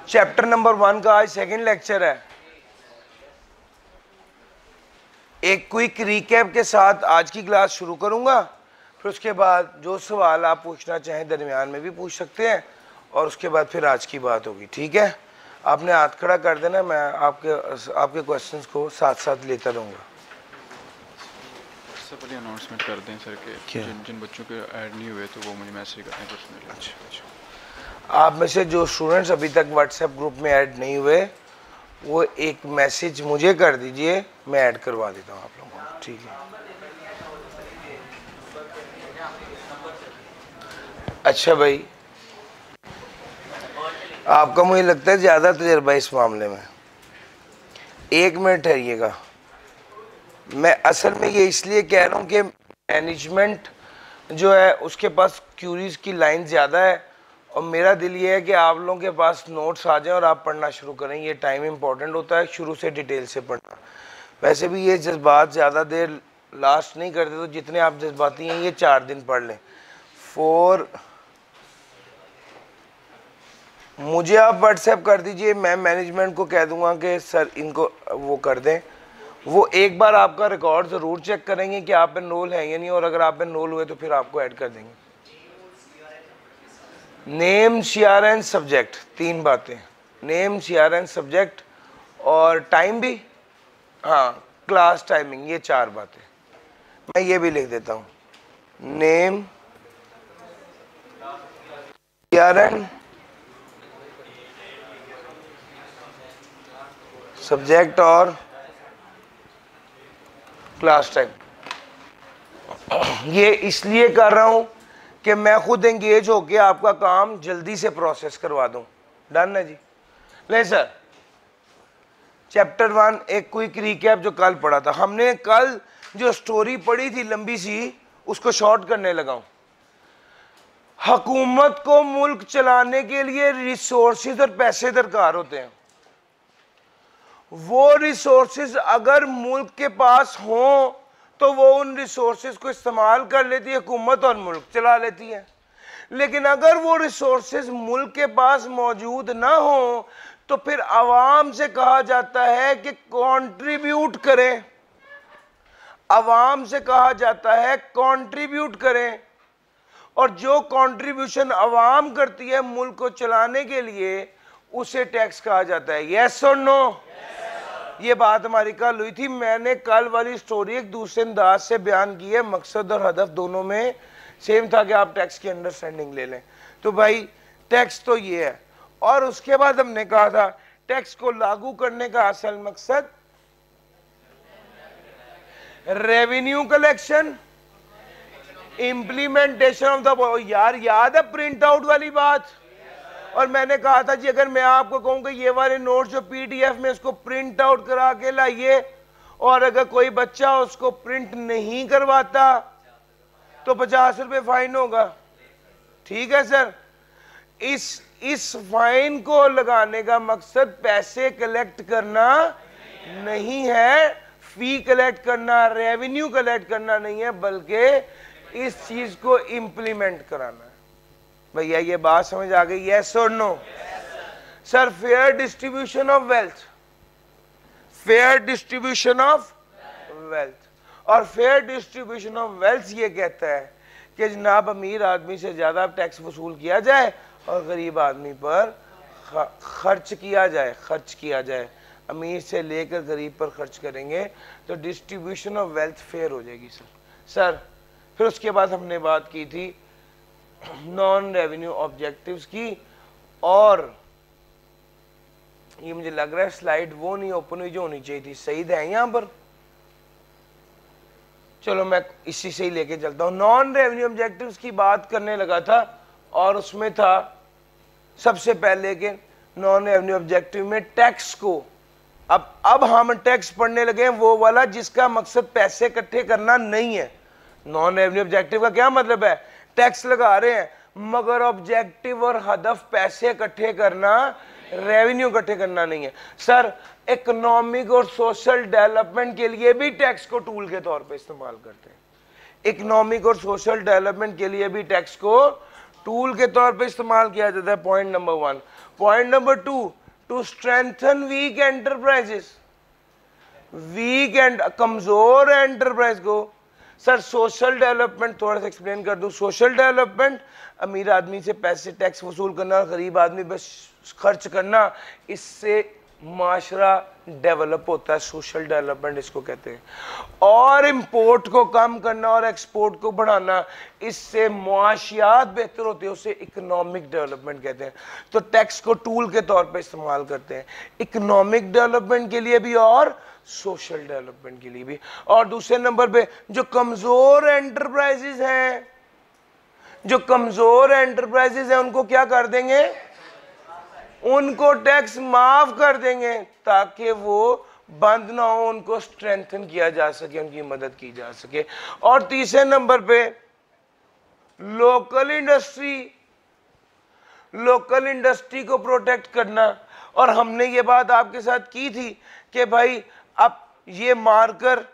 Chapter number 1 का आज second lecture है। एक क्विक रिकैप के साथ आज की क्लास शुरू करूंगा, फिर उसके बाद जो सवाल आप पूछना चाहें दरमियान में भी पूछ सकते हैं और उसके बाद फिर आज की बात होगी। ठीक है, आपने हाथ खड़ा कर देना, मैं आपके क्वेश्चंस को साथ साथ लेता रहूँगा। सबसे पहले अनाउंसमेंट कर दें सर के जिन बच्चों के ऐड नहीं हुए तो वो मुझे मैसेज करते हैं पर्सनली। अच्छा, आप में से जो स्टूडेंट्स अभी तक व्हाट्सएप ग्रुप में ऐड नहीं हुए वो एक मैसेज मुझे कर दीजिए, मैं ऐड करवा देता हूँ आप लोगों को। ठीक है, अच्छा भाई, आपका मुझे लगता है ज़्यादा तजर्बा इस मामले में। 1 मिनट ठहरिएगा, मैं असल में ये इसलिए कह रहा हूँ कि मैनेजमेंट जो है उसके पास क्यूरीज की लाइन ज़्यादा है और मेरा दिल ये है कि आप लोगों के पास नोट्स आ जाएं और आप पढ़ना शुरू करें। ये टाइम इंपॉर्टेंट होता है, शुरू से डिटेल से पढ़ना। वैसे भी ये जज्बात ज़्यादा देर लास्ट नहीं करते, तो जितने आप जज्बाती हैं ये 4 दिन पढ़ लें। मुझे आप व्हाट्सएप कर दीजिए, मैं मैनेजमेंट को कह दूंगा कि सर इनको वो कर दें। वो एक बार आपका रिकॉर्ड ज़रूर चेक करेंगे कि आप एनरोल हैं या नहीं, और अगर आप एनरोल हुए तो फिर आपको ऐड कर देंगे। नेम, सीआर एंड सब्जेक्ट, 3 बातें। नेम, सीआर एंड सब्जेक्ट और टाइम भी, हाँ क्लास टाइमिंग, ये 4 बातें। मैं ये भी लिख देता हूँ, नेम, सीआर एंड सब्जेक्ट और क्लास टाइम। ये इसलिए कर रहा हूं कि मैं खुद एंगेज होके आपका काम जल्दी से प्रोसेस करवा दूं। डन है जी। ले सर, चैप्टर 1 एक क्विक रिकैप जो कल पढ़ा था हमने। कल जो स्टोरी पढ़ी थी लंबी सी, उसको शॉर्ट करने लगा हूं। हुकूमत को मुल्क चलाने के लिए रिसोर्सेज और पैसे दरकार होते हैं। वो रिसोर्सेज अगर मुल्क के पास हों तो वो उन रिसोर्सेज को इस्तेमाल कर लेती है हुकूमत और मुल्क चला लेती है। लेकिन अगर वो रिसोर्सेज मुल्क के पास मौजूद ना हो तो फिर आवाम से कहा जाता है कि कंट्रीब्यूट करें। आवाम से कहा जाता है कंट्रीब्यूट करें, और जो कंट्रीब्यूशन आवाम करती है मुल्क को चलाने के लिए उसे टैक्स कहा जाता है। यस और नो? ये बात हमारी कल हुई थी। मैंने कल वाली स्टोरी एक दूसरे अंदाज से बयान की है, मकसद और हदफ दोनों में सेम था कि आप टैक्स की अंडरस्टैंडिंग ले लें। तो भाई टैक्स तो ये है, और उसके बाद हमने कहा था टैक्स को लागू करने का असल मकसद revenue collection, implementation of the, यार याद है प्रिंट आउट वाली बात? और मैंने कहा था जी अगर मैं आपको कहूं कि ये वाले नोट्स जो पीडीएफ में इसको प्रिंट आउट करा के लाइए, और अगर कोई बच्चा उसको प्रिंट नहीं करवाता तो 50 रुपए फाइन होगा। ठीक है सर, इस फाइन को लगाने का मकसद पैसे कलेक्ट करना नहीं है, फी कलेक्ट करना, रेवेन्यू कलेक्ट करना नहीं है, बल्कि इस चीज को इंप्लीमेंट कराना है। भैया ये बात समझ आ गई? यस और no? Sir fair distribution of wealth, fair distribution of wealth, और फेयर डिस्ट्रीब्यूशन ऑफ वेल्थ ये कहता है कि जनाब अमीर आदमी से ज्यादा टैक्स वसूल किया जाए और गरीब आदमी पर खर्च किया जाए। अमीर से लेकर गरीब पर खर्च करेंगे तो डिस्ट्रीब्यूशन ऑफ वेल्थ फेयर हो जाएगी। सर फिर उसके बाद हमने बात की थी नॉन रेवेन्यू ऑब्जेक्टिव्स की, और ये मुझे लग रहा है स्लाइड वो नहीं ओपन हुई जो होनी चाहिए थी। सही है यहां पर? चलो मैं इसी से ही लेके चलता हूं। नॉन रेवेन्यू ऑब्जेक्टिव्स की बात करने लगा था, और उसमें था सबसे पहले के नॉन रेवेन्यू ऑब्जेक्टिव में टैक्स को, अब हम टैक्स पढ़ने लगे हैं वो वाला जिसका मकसद पैसे इकट्ठे करना नहीं है। नॉन रेवेन्यू ऑब्जेक्टिव का क्या मतलब है? टैक्स लगा रहे हैं मगर ऑब्जेक्टिव और हदफ पैसे इकट्ठे करना, रेवेन्यू इकट्ठे करना नहीं है। सर इकोनॉमिक और सोशल डेवलपमेंट के लिए भी टैक्स को टूल के तौर पे इस्तेमाल करते हैं। इकोनॉमिक और सोशल डेवलपमेंट के लिए भी टैक्स को टूल के तौर पे इस्तेमाल किया जाता है। Point number 1। Point number 2, to strengthen weak enterprises, weak and कमजोर एंटरप्राइज को। सर सोशल डेवलपमेंट थोड़ा सा एक्सप्लेन कर दूं। सोशल डेवलपमेंट अमीर आदमी से पैसे टैक्स वसूल करना, गरीब आदमी बस खर्च करना, इससे माशरा डेवलप होता है, सोशल डेवलपमेंट इसको कहते हैं। और इंपोर्ट को कम करना और एक्सपोर्ट को बढ़ाना, इससे मुआशियात बेहतर होती है, उसे इकोनॉमिक डेवलपमेंट कहते हैं। तो टैक्स को टूल के तौर पे इस्तेमाल करते हैं, इकोनॉमिक डेवलपमेंट के लिए भी और सोशल डेवलपमेंट के लिए भी। और दूसरे नंबर पे जो कमजोर एंटरप्राइजेज हैं, जो कमजोर एंटरप्राइजेज हैं उनको क्या कर देंगे, उनको टैक्स माफ कर देंगे ताकि वो बंद ना हो, उनको स्ट्रेंथन किया जा सके, उनकी मदद की जा सके। और तीसरे नंबर पे लोकल इंडस्ट्री, लोकल इंडस्ट्री को प्रोटेक्ट करना। और हमने ये बात आपके साथ की थी कि भाई अब ये मार्कर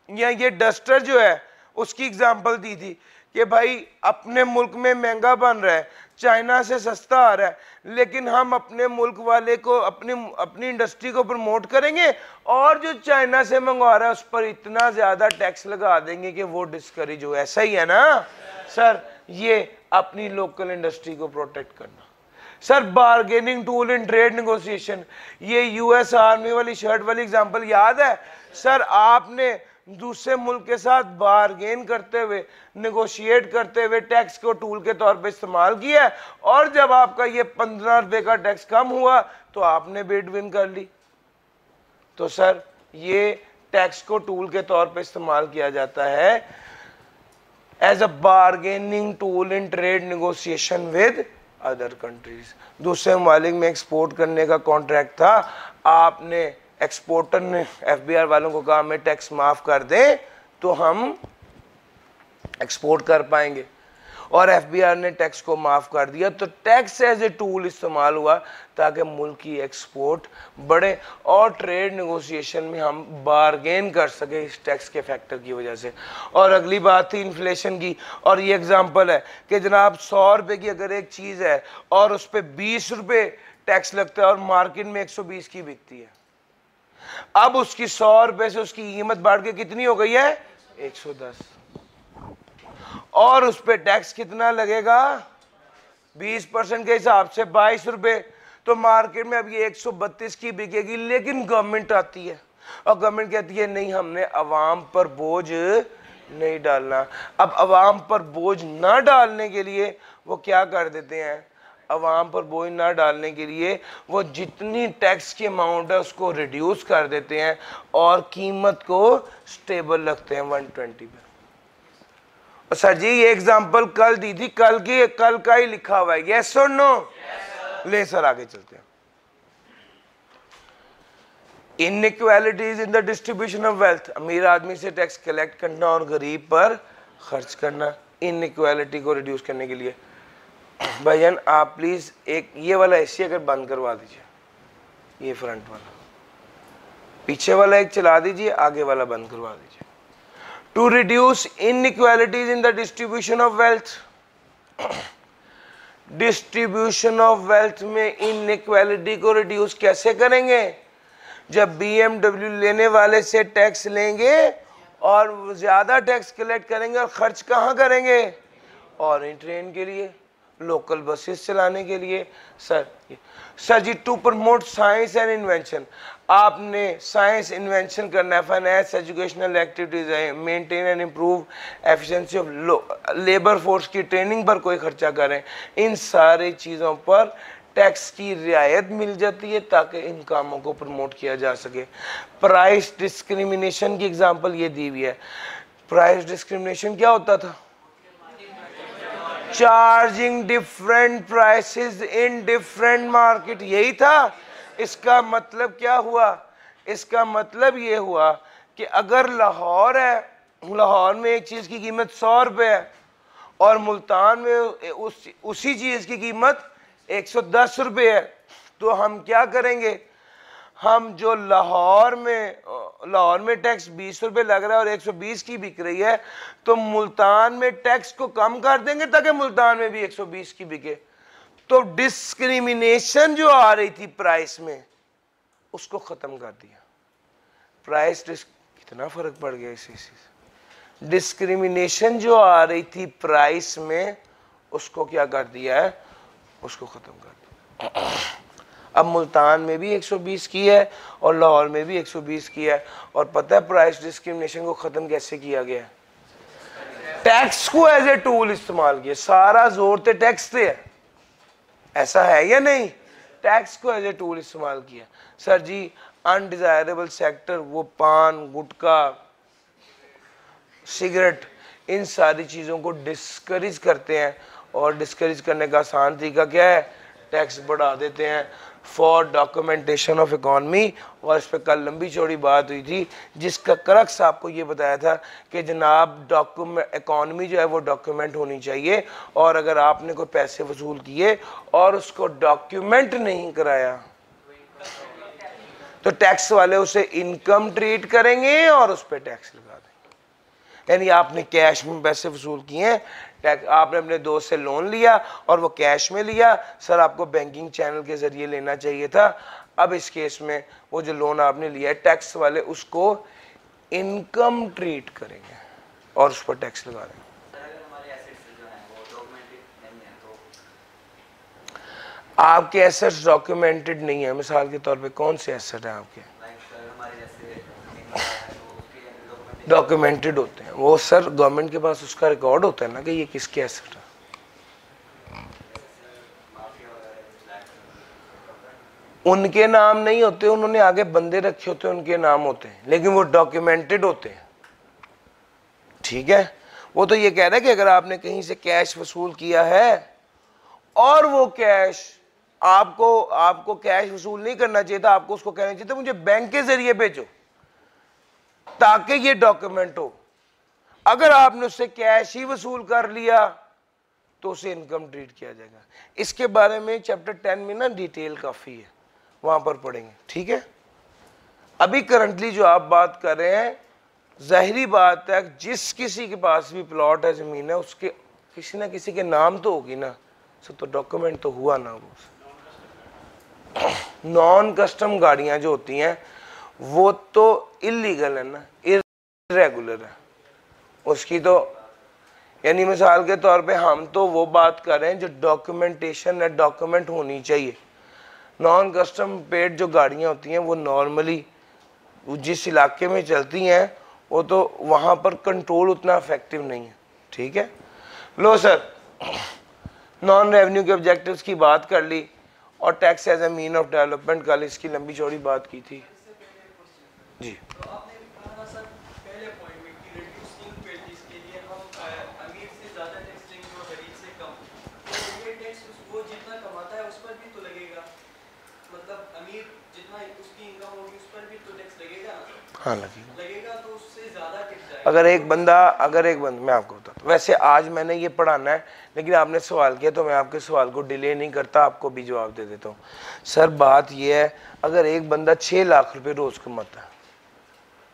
या ये डस्टर जो है उसकी एग्जांपल दी थी कि भाई अपने मुल्क में महंगा बन रहा है, चाइना से सस्ता आ रहा है, लेकिन हम अपने मुल्क वाले को अपनी इंडस्ट्री को प्रमोट करेंगे और जो चाइना से मंगवा रहा है उस पर इतना ज्यादा टैक्स लगा देंगे कि वो डिस्करेज हो। ऐसा ही है ना सर, ये अपनी लोकल इंडस्ट्री को प्रोटेक्ट करना। Sir bargaining tool in trade negotiation, ये यूएस आर्मी वाली शर्ट वाली एग्जांपल याद है सर, आपने दूसरे मुल्क के साथ बार्गेन करते हुए, नेगोशिएट करते हुए टैक्स को टूल के तौर पे इस्तेमाल किया है, और जब आपका ये 15 रुपए का टैक्स कम हुआ तो आपने बिड विन कर ली। तो सर ये टैक्स को टूल के तौर पे इस्तेमाल किया जाता है as a bargaining tool in trade negotiation with other countries. दूसरे ममालिक में एक्सपोर्ट करने का कॉन्ट्रैक्ट था, आपने एक्सपोर्टर ने एफबीआर वालों को कहा हमें टैक्स माफ कर दें तो हम एक्सपोर्ट कर पाएंगे, और एफबीआर ने टैक्स को माफ कर दिया, तो टैक्स एज ए टूल इस्तेमाल हुआ ताकि मुल्क की एक्सपोर्ट बढ़े और ट्रेड नेगोशिएशन में हम बार्गेन कर सके इस टैक्स के फैक्टर की वजह से। और अगली बात थी इन्फ्लेशन की, और ये एग्जांपल है कि जनाब 100 रुपए की अगर एक चीज़ है और उस पर 20 रुपए टैक्स लगता है और मार्केट में 120 की बिकती है, अब उसकी 100 रुपए से उसकी कीमत बढ़ के कितनी हो गई है 110, और उस पे टैक्स कितना लगेगा 20% के हिसाब से 22 रुपए। तो मार्केट में अब ये 132 की बिकेगी, लेकिन गवर्नमेंट आती है और गवर्नमेंट कहती है नहीं, हमने अवाम पर बोझ नहीं डालना। अब अवाम पर बोझ ना डालने के लिए वो क्या कर देते हैं, अवाम पर बोझ ना डालने के लिए वो जितनी टैक्स की अमाउंट है उसको रिड्यूस कर देते हैं और कीमत को स्टेबल रखते हैं 120 पे। सर जी ये एग्जांपल कल दी थी, कल का ही लिखा हुआ है, यस और नो? ले सर आगे चलते हैं। Inequalities in the distribution of wealth, अमीर आदमी से टैक्स कलेक्ट करना और गरीब पर खर्च करना, इनइक्वालिटी को रिड्यूस करने के लिए। भाईजान आप प्लीज एक ये वाला एसी अगर बंद करवा दीजिए, ये फ्रंट वाला, पीछे वाला एक चला दीजिए, आगे वाला बंद करवा दीजिए। To reduce inequalities in the distribution of wealth, distribution of wealth में इनइक्वालिटी को रिड्यूस कैसे करेंगे? जब BMW लेने वाले से टैक्स लेंगे और ज्यादा टैक्स कलेक्ट करेंगे और खर्च कहाँ करेंगे? ऑरेंज ट्रेन के लिए, लोकल बसेस चलाने के लिए। Sir ji to promote science and invention, आपने साइंस इन्वेंशन करना है, फाइनेंस एजुकेशनल एक्टिविटीज है, maintain and improve efficiency of labour force की ट्रेनिंग पर कोई खर्चा करें, इन सारी चीज़ों पर टैक्स की रियायत मिल जाती है ताकि इन कामों को प्रमोट किया जा सके। प्राइस डिस्क्रिमिनेशन की एग्जांपल ये दी हुई है। प्राइस डिस्क्रिमिनेशन क्या होता था? Charging different prices in different market, यही था। इसका मतलब क्या हुआ? इसका मतलब ये हुआ कि अगर लाहौर है, लाहौर में एक चीज की कीमत 100 रुपए है और मुल्तान में उसी चीज की कीमत 110 रुपए है, तो हम क्या करेंगे? हम जो लाहौर में टैक्स 20 रुपए लग रहा है और 120 की बिक रही है, तो मुल्तान में टैक्स को कम कर देंगे ताकि मुल्तान में भी 120 की बिके। तो डिस्क्रिमिनेशन जो आ रही थी प्राइस में उसको खत्म कर दिया। प्राइस कितना फर्क पड़ गया इसी से। डिस्क्रिमिनेशन जो आ रही थी प्राइस में उसको क्या कर दिया है, उसको खत्म कर दिया। अब मुल्तान में भी 120 की है और लाहौर में भी 120 की है। और पता है प्राइस डिस्क्रिमिनेशन को खत्म कैसे किया गया है? टैक्स को एज ए टूल इस्तेमाल किया। सारा जोर तो टैक्स पे है, ऐसा है या नहीं? टैक्स को एज ए टूल इस्तेमाल किया। सर जी अनडिजायरेबल सेक्टर, वो पान, गुटखा, सिगरेट, इन सारी चीज़ों को डिस्करेज करते हैं। और डिस्करेज करने का आसान तरीका क्या है? टैक्स बढ़ा देते हैं फॉर डॉक्यूमेंटेशन ऑफ इकॉनमी। और इस पर कल लंबी चौड़ी बात हुई थी, जिसका क्रक्स आपको ये बताया था कि जनाब इकॉनमी जो है वो डॉक्यूमेंट होनी चाहिए। और अगर आपने कोई पैसे वसूल किए और उसको डॉक्यूमेंट नहीं कराया तो टैक्स वाले उसे इनकम ट्रीट करेंगे और उस पर टैक्स लगा देंगे। यानी आपने कैश में पैसे वसूल किए हैं, आपने अपने दोस्त से लोन लिया और वो कैश में लिया, सर आपको बैंकिंग चैनल के जरिए लेना चाहिए था। अब इस केस में वो जो लोन आपने लिया है, टैक्स वाले उसको इनकम ट्रीट करेंगे और उस पर टैक्स लगा देंगे। आपके एसेट्स डॉक्यूमेंटेड नहीं है, मिसाल के तौर पे कौन से एसेट हैं आपके? डॉक्यूमेंटेड होते हैं वो सर, गवर्नमेंट के पास उसका रिकॉर्ड होता है ना कि ये किसके एसेट है। उनके नाम नहीं होते, उन्होंने आगे बंदे रखे होते हैं, उनके नाम होते हैं, लेकिन वो डॉक्यूमेंटेड होते हैं। ठीक है, वो तो ये कह रहा है कि अगर आपने कहीं से कैश वसूल किया है और वो कैश आपको कैश वसूल नहीं करना चाहिए था, आपको उसको कहना चाहिए था मुझे बैंक के जरिए भेजो ताकि ये डॉक्यूमेंट हो। अगर आपने उससे कैश ही वसूल कर लिया तो उसे इनकम ट्रीट किया जाएगा। इसके बारे में चैप्टर 10 में ना डिटेल काफी है, वहां पर पढ़ेंगे। ठीक है, अभी करंटली जो आप बात कर रहे हैं, जाहिरी बात है जिस किसी के पास भी प्लॉट है, जमीन है, उसके किसी ना किसी के नाम तो होगी ना, तो डॉक्यूमेंट तो हुआ ना। वो नॉन कस्टम गाड़ियां जो होती हैं वो तो इलीगल है ना, इरेगुलर है उसकी तो, यानी मिसाल के तौर पे हम तो वो बात कर रहे हैं जो डॉक्यूमेंटेशन है, डॉक्यूमेंट होनी चाहिए। नॉन कस्टम पेड जो गाड़ियां होती हैं वो नॉर्मली जिस इलाके में चलती हैं वो तो वहाँ पर कंट्रोल उतना इफेक्टिव नहीं है। ठीक है, लो सर नॉन रेवेन्यू के ऑब्जेक्टिव्स की बात कर ली और tax as a mean of development कल इसकी लंबी चौड़ी बात की थी जी। तो आपने कहा ना सर पहले पॉइंट में कि रिड्यूसिंग पेटीज के लिए हम अमीर से ज़्यादा टैक्स लेंगे और गरीब से कम, तो ये टैक्स वो जितना कमाता है उस पर भी तो लगेगा, मतलब अमीर जितना उसकी इनकम होगी उस पर भी तो टैक्स लगेगा ना? हाँ लगेगा तो उससे ज़्यादा टैक्स जाएगा। अगर एक बंदा मैं आपको बताता हूँ, वैसे आज मैंने ये पढ़ाना है लेकिन आपने सवाल किया तो मैं आपके सवाल को डिले नहीं करता, आपको भी जवाब दे देता हूँ। सर बात ये है, अगर एक बंदा 6 लाख रुपए रोज कमाता है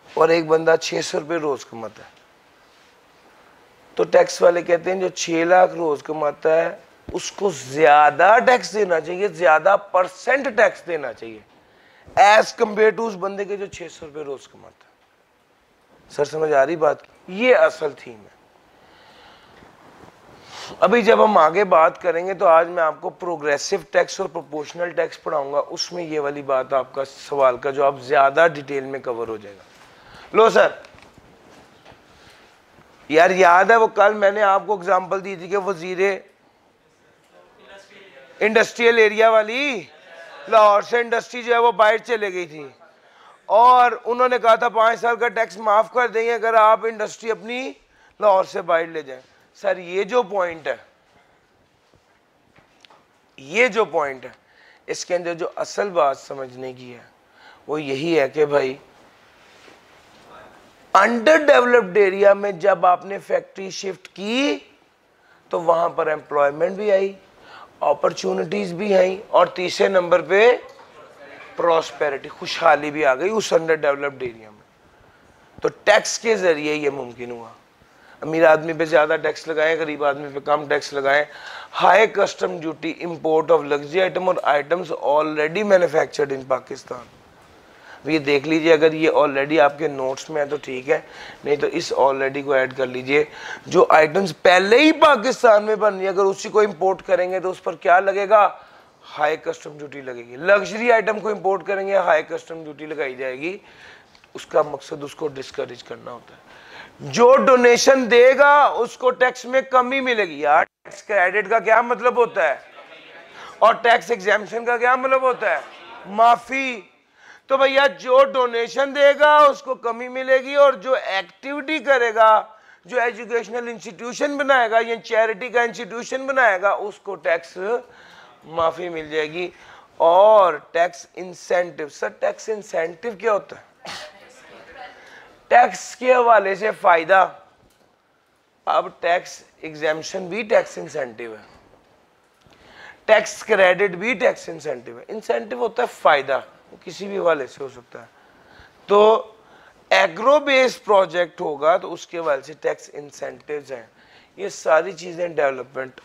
और एक बंदा 600 रुपये रोज कमाता है, तो टैक्स वाले कहते हैं जो 6 लाख रोज कमाता है उसको ज्यादा टैक्स देना चाहिए, ज्यादा परसेंट टैक्स देना चाहिए एज कंपेयर टू उस बंदे के जो 600 रुपये रोज कमाता है। सर समझ आ रही बात? ये असल थीम है। अभी जब हम आगे बात करेंगे तो आज मैं आपको प्रोग्रेसिव टैक्स और प्रोपोर्शनल टैक्स पढ़ाऊंगा, उसमें ये वाली बात आपका सवाल का जवाब ज्यादा डिटेल में कवर हो जाएगा। लो सर यार याद है वो कल मैंने आपको एग्जांपल दी थी कि वजीरे इंडस्ट्रियल एरिया वाली, लाहौर से इंडस्ट्री जो है वो बाहर चले गई थी और उन्होंने कहा था 5 साल का टैक्स माफ कर देंगे अगर आप इंडस्ट्री अपनी लाहौर से बाहर ले जाएं। सर ये जो पॉइंट है इसके अंदर जो असल बात समझने की है वो यही है कि भाई अंडर डेवलप्ड एरिया में जब आपने फैक्ट्री शिफ्ट की तो वहां पर एम्प्लॉयमेंट भी आई, अपॉर्चुनिटीज भी आई और तीसरे नंबर पे प्रॉस्पेरिटी, खुशहाली भी आ गई उस अंडर डेवलप्ड एरिया में। तो टैक्स के जरिए ये मुमकिन हुआ। अमीर आदमी पे ज़्यादा टैक्स लगाएं, गरीब आदमी पे कम टैक्स लगाएं। High custom duty import of luxury item और items already manufactured in Pakistan. ये देख लीजिए, अगर ये ऑलरेडी आपके नोट्स में है तो ठीक है, नहीं तो इस ऑलरेडी को ऐड कर लीजिए। जो आइटम्स पहले ही पाकिस्तान में बन रही है, अगर उसी को इंपोर्ट करेंगे तो उस पर क्या लगेगा? हाई कस्टम ड्यूटी लगेगी। लग्जरी आइटम को इंपोर्ट करेंगे, हाई कस्टम ड्यूटी लगाई जाएगी। उसका मकसद उसको डिस्करेज करना होता है। जो डोनेशन देगा उसको टैक्स में कमी मिलेगी। यार टैक्स क्रेडिट का क्या मतलब होता है और टैक्स एग्जेम्पशन का क्या मतलब होता है? माफी। तो भैया जो डोनेशन देगा उसको कमी मिलेगी और जो एक्टिविटी करेगा, जो एजुकेशनल इंस्टीट्यूशन बनाएगा या चैरिटी का इंस्टीट्यूशन बनाएगा, उसको टैक्स माफी मिल जाएगी। और tax incentive. Sir tax incentive क्या होता है? टैक्स के हवाले से फायदा। अब टैक्स एग्जेम्पशन भी टैक्स इंसेंटिव है, टैक्स क्रेडिट भी टैक्स इंसेंटिव है। इंसेंटिव होता है फायदा, वो किसी भी हवाले से हो सकता है। तो एग्रो बेस्ड प्रोजेक्ट होगा तो उसके हवाले से टैक्स इंसेंटिव्स हैं। ये सारी चीज़ें डेवलपमेंट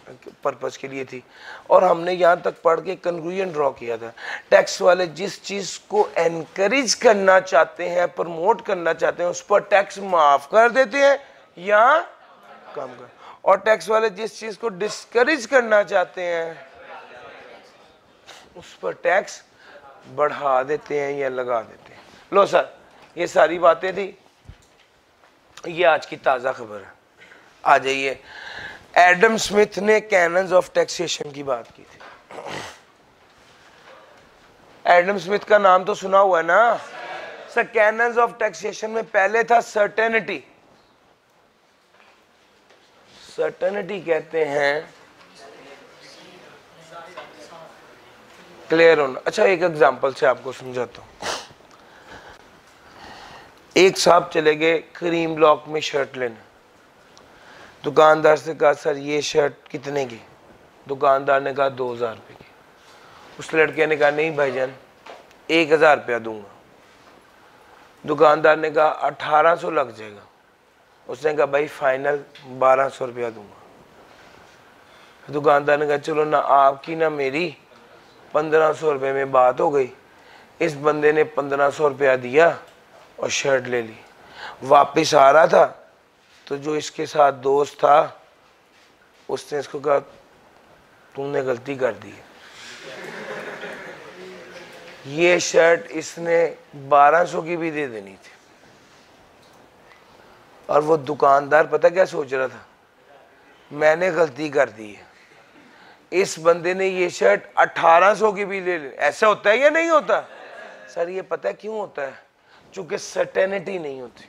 पर्पस के लिए थी। और हमने यहाँ तक पढ़ के कंक्लूजन ड्रॉ किया था, टैक्स वाले जिस चीज़ को एनकरेज करना चाहते हैं, प्रमोट करना चाहते हैं, उस पर टैक्स माफ़ कर देते हैं या कम कर, और टैक्स वाले जिस चीज़ को डिस्करेज करना चाहते हैं उस पर टैक्स बढ़ा देते हैं या लगा देते हैं। लो सर, ये सारी बातें थी, ये आज की ताज़ा खबर है। आ जाइए, एडम स्मिथ ने कैनन्स ऑफ टैक्सेशन की बात की थी। एडम स्मिथ का नाम तो सुना हुआ है ना सर। कैनन्स ऑफ टैक्सेशन में पहले था सर्टेनिटी। सर्टेनिटी कहते हैं क्लियर होना। अच्छा, एक एग्जांपल से आपको समझाता हूं। एक साहब चले गए क्रीम ब्लॉक में शर्ट लेने। दुकानदार से कहा सर ये शर्ट कितने की? दुकानदार ने कहा 2000 रुपये की। उस लड़के ने कहा नहीं भाईजान 1000 रुपया दूंगा। दुकानदार ने कहा 1800 लग जाएगा। उसने कहा भाई फाइनल 1200 रुपया दूंगा। दुकानदार ने कहा चलो ना आपकी ना मेरी 1500 रुपये में बात हो गई। इस बंदे ने 1500 रुपया दिया और शर्ट ले ली। वापस आ रहा था तो जो इसके साथ दोस्त था उसने इसको कहा तुमने गलती कर दी, ये शर्ट इसने 1200 की भी दे देनी थी। और वो दुकानदार पता क्या सोच रहा था, मैंने गलती कर दी है, इस बंदे ने ये शर्ट 1800 की भी ले ली। ऐसा होता है या नहीं होता? सर ये पता है क्यों होता है? चूंकि सर्टेनिटी नहीं होती।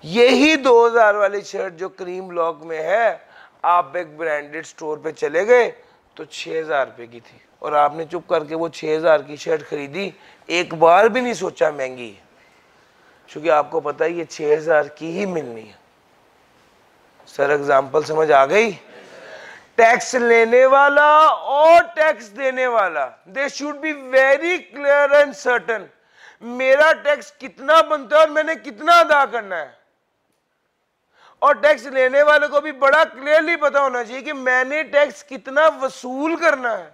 यही 2000 वाली शर्ट जो क्रीम ब्लॉक में है, आप एक ब्रांडेड स्टोर पे चले गए तो 6000 रुपये की थी और आपने चुप करके वो 6000 की शर्ट खरीदी, एक बार भी नहीं सोचा महंगी है, क्योंकि आपको पता है ये 6000 की ही मिलनी है। सर एग्जाम्पल समझ आ गई? टैक्स लेने वाला और टैक्स देने वाला, they should be very clear and certain. मेरा टैक्स कितना बनता है और मैंने कितना अदा करना है। और टैक्स लेने वाले को भी बड़ा क्लियरली पता होना चाहिए कि मैंने टैक्स कितना वसूल करना है।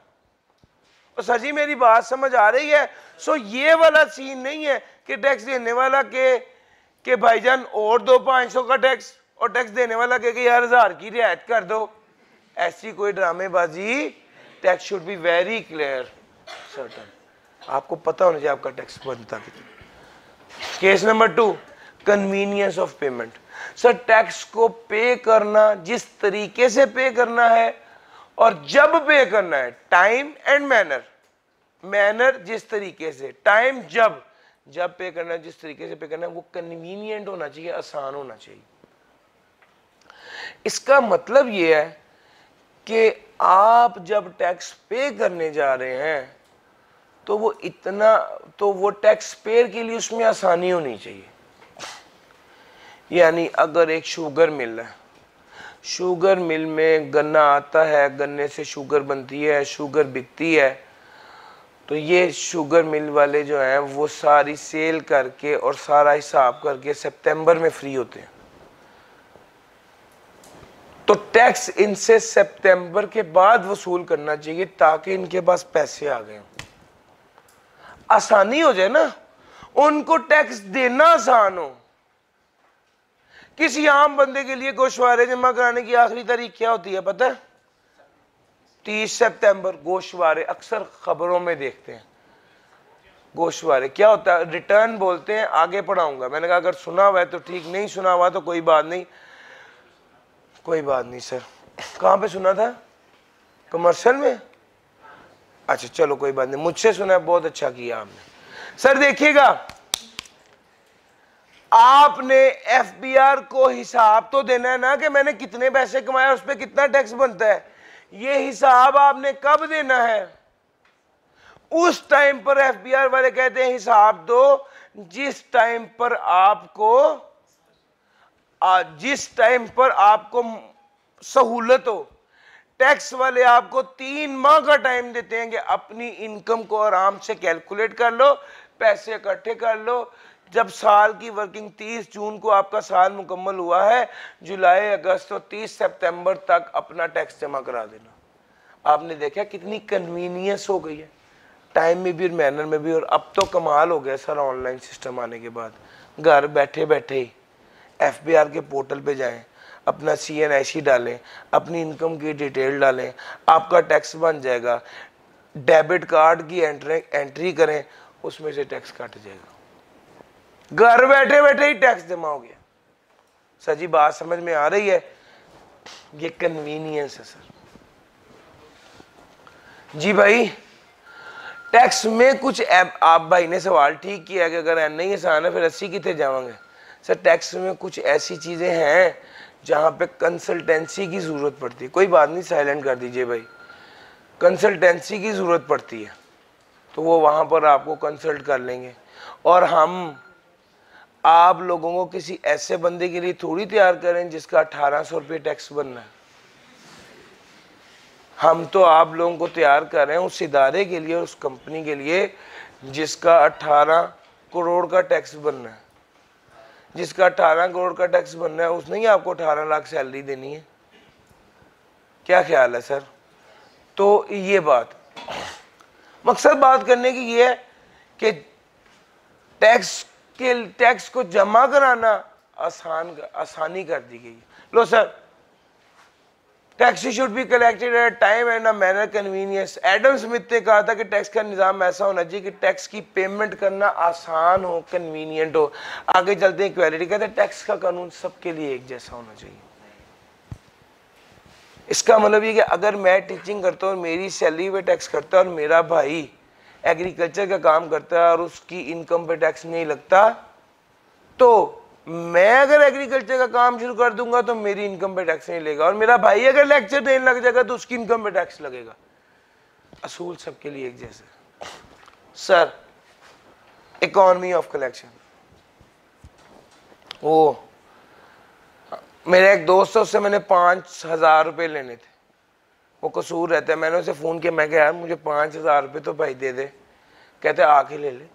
और सर जी मेरी बात समझ आ रही है? सो ये वाला सीन नहीं है कि टैक्स देने वाला के भाईजान और दो 500 का टैक्स, और टैक्स देने वाला के यार 1000 की रियायत कर दो। ऐसी कोई ड्रामेबाजी। Tax should be very clear certain. आपको पता होना चाहिए आपका टैक्स बनता कितना। Case number 2, convenience of payment. Sir tax को पे करना, जिस तरीके से पे करना है और जब पे करना है, टाइम एंड मैनर। मैनर जिस तरीके से, टाइम जब पे करना है, जिस तरीके से पे करना है, वो कन्वीनियंट होना चाहिए, आसान होना चाहिए। इसका मतलब ये है कि आप जब टैक्स पे करने जा रहे हैं तो वो टैक्स पेयर के लिए उसमें आसानी होनी चाहिए। यानी अगर एक शुगर मिल है, शुगर मिल में गन्ना आता है, गन्ने से शुगर बनती है, शुगर बिकती है, तो ये शुगर मिल वाले जो हैं वो सारी सेल करके और सारा हिसाब करके सितंबर में फ्री होते हैं। तो टैक्स इनसे सितंबर के बाद वसूल करना चाहिए ताकि इनके पास पैसे आ गए, आसानी हो जाए ना, उनको टैक्स देना आसान हो। किसी आम बंदे के लिए गोशवारे जमा कराने की आखिरी तारीख क्या होती है पता है? 30 सितंबर। गोशवारे अक्सर खबरों में देखते हैं। गोशवारे क्या होता है? रिटर्न बोलते हैं, आगे पढ़ाऊंगा। मैंने कहा अगर सुना हुआ है तो ठीक, नहीं सुना हुआ तो कोई बात नहीं, कोई बात नहीं। सर कहाँ पे सुना था? कमर्शियल में? अच्छा चलो कोई बात नहीं, मुझसे सुना, बहुत अच्छा किया आपने। सर देखिएगा, आपने एफबीआर को हिसाब तो देना है ना कि मैंने कितने पैसे कमाए, उस पर कितना टैक्स बनता है। ये हिसाब आपने कब देना है? उस टाइम पर एफबीआर वाले कहते हैं हिसाब दो जिस टाइम पर आपको सहूलत हो। टैक्स वाले आपको 3 माह का टाइम देते हैं कि अपनी इनकम को आराम से कैलकुलेट कर लो, पैसे इकट्ठे कर लो। जब साल की वर्किंग 30 जून को आपका साल मुकम्मल हुआ है, जुलाई अगस्त और 30 सितंबर तक अपना टैक्स जमा करा देना। आपने देखा कितनी कन्वीनियंस हो गई है, टाइम में भी और मैनर में भी। और अब तो कमाल हो गया सर, ऑनलाइन सिस्टम आने के बाद घर बैठे बैठे ही एफबीआर के पोर्टल पे जाएं, अपना CNIC डालें, अपनी इनकम की डिटेल डालें, आपका टैक्स बन जाएगा। डेबिट कार्ड की एंट्री करें, उसमें से टैक्स कट जाएगा। घर बैठे बैठे ही टैक्स जमा हो गया। सर जी बात समझ में आ रही है? ये कन्वीनियंस है सर। जी भाई, टैक्स में कुछ आप भाई ने सवाल ठीक किया कि अगर नहीं आसान है फिर 80 कितने जावांगे। सर टैक्स में कुछ ऐसी चीजें हैं जहां पे कंसल्टेंसी की जरूरत पड़ती है। कोई बात नहीं, साइलेंट कर दीजिए भाई। कंसल्टेंसी की जरूरत पड़ती है तो वो वहां पर आपको कंसल्ट कर लेंगे। और हम आप लोगों को किसी ऐसे बंदे के लिए थोड़ी तैयार करें जिसका 1800 रुपये टैक्स बनना है। हम तो आप लोगों को तैयार कर रहे हैं उस इदारे के लिए, उस कंपनी के लिए जिसका 18 करोड़ का टैक्स बनना है। जिसका 18 करोड़ का टैक्स बनना है उसने ही आपको 18 लाख सैलरी देनी है। क्या ख्याल है सर? तो ये बात, मकसद बात करने की ये है कि टैक्स को जमा कराना आसानी कर दी गई। लो sir, tax should be collected at time and a manner convenience. Adam Smith ने कहा था कि टैक्स का निज़ाम ऐसा होना चाहिए कि टैक्स की पेमेंट करना आसान हो, कन्वीनियंट हो। आगे चलते हैं इक्वालिटी, कहते हैं टैक्स का कानून सबके लिए एक जैसा होना चाहिए। इसका मतलब ये कि अगर मैं टीचिंग करता हूँ और मेरी सैलरी पे टैक्स करता है और मेरा भाई एग्रीकल्चर का काम करता है और उसकी इनकम पे टैक्स नहीं लगता, तो मैं अगर एग्रीकल्चर का काम शुरू कर दूंगा तो मेरी इनकम पे टैक्स नहीं लगेगा, और मेरा भाई अगर लेक्चर देने लग जाएगा तो उसकी इनकम पे टैक्स लगेगा। असूल सबके लिए एक जैसे। सर इकोनॉमी ऑफ कलेक्शन, वो मेरा एक दोस्त है, उससे मैंने 5000 रुपये लेने थे। वो कसूर रहता है, मैंने उसे फ़ोन किया, मैं कहा यार मुझे 5000 रुपये तो भाई दे दे। कहते आके ले ले।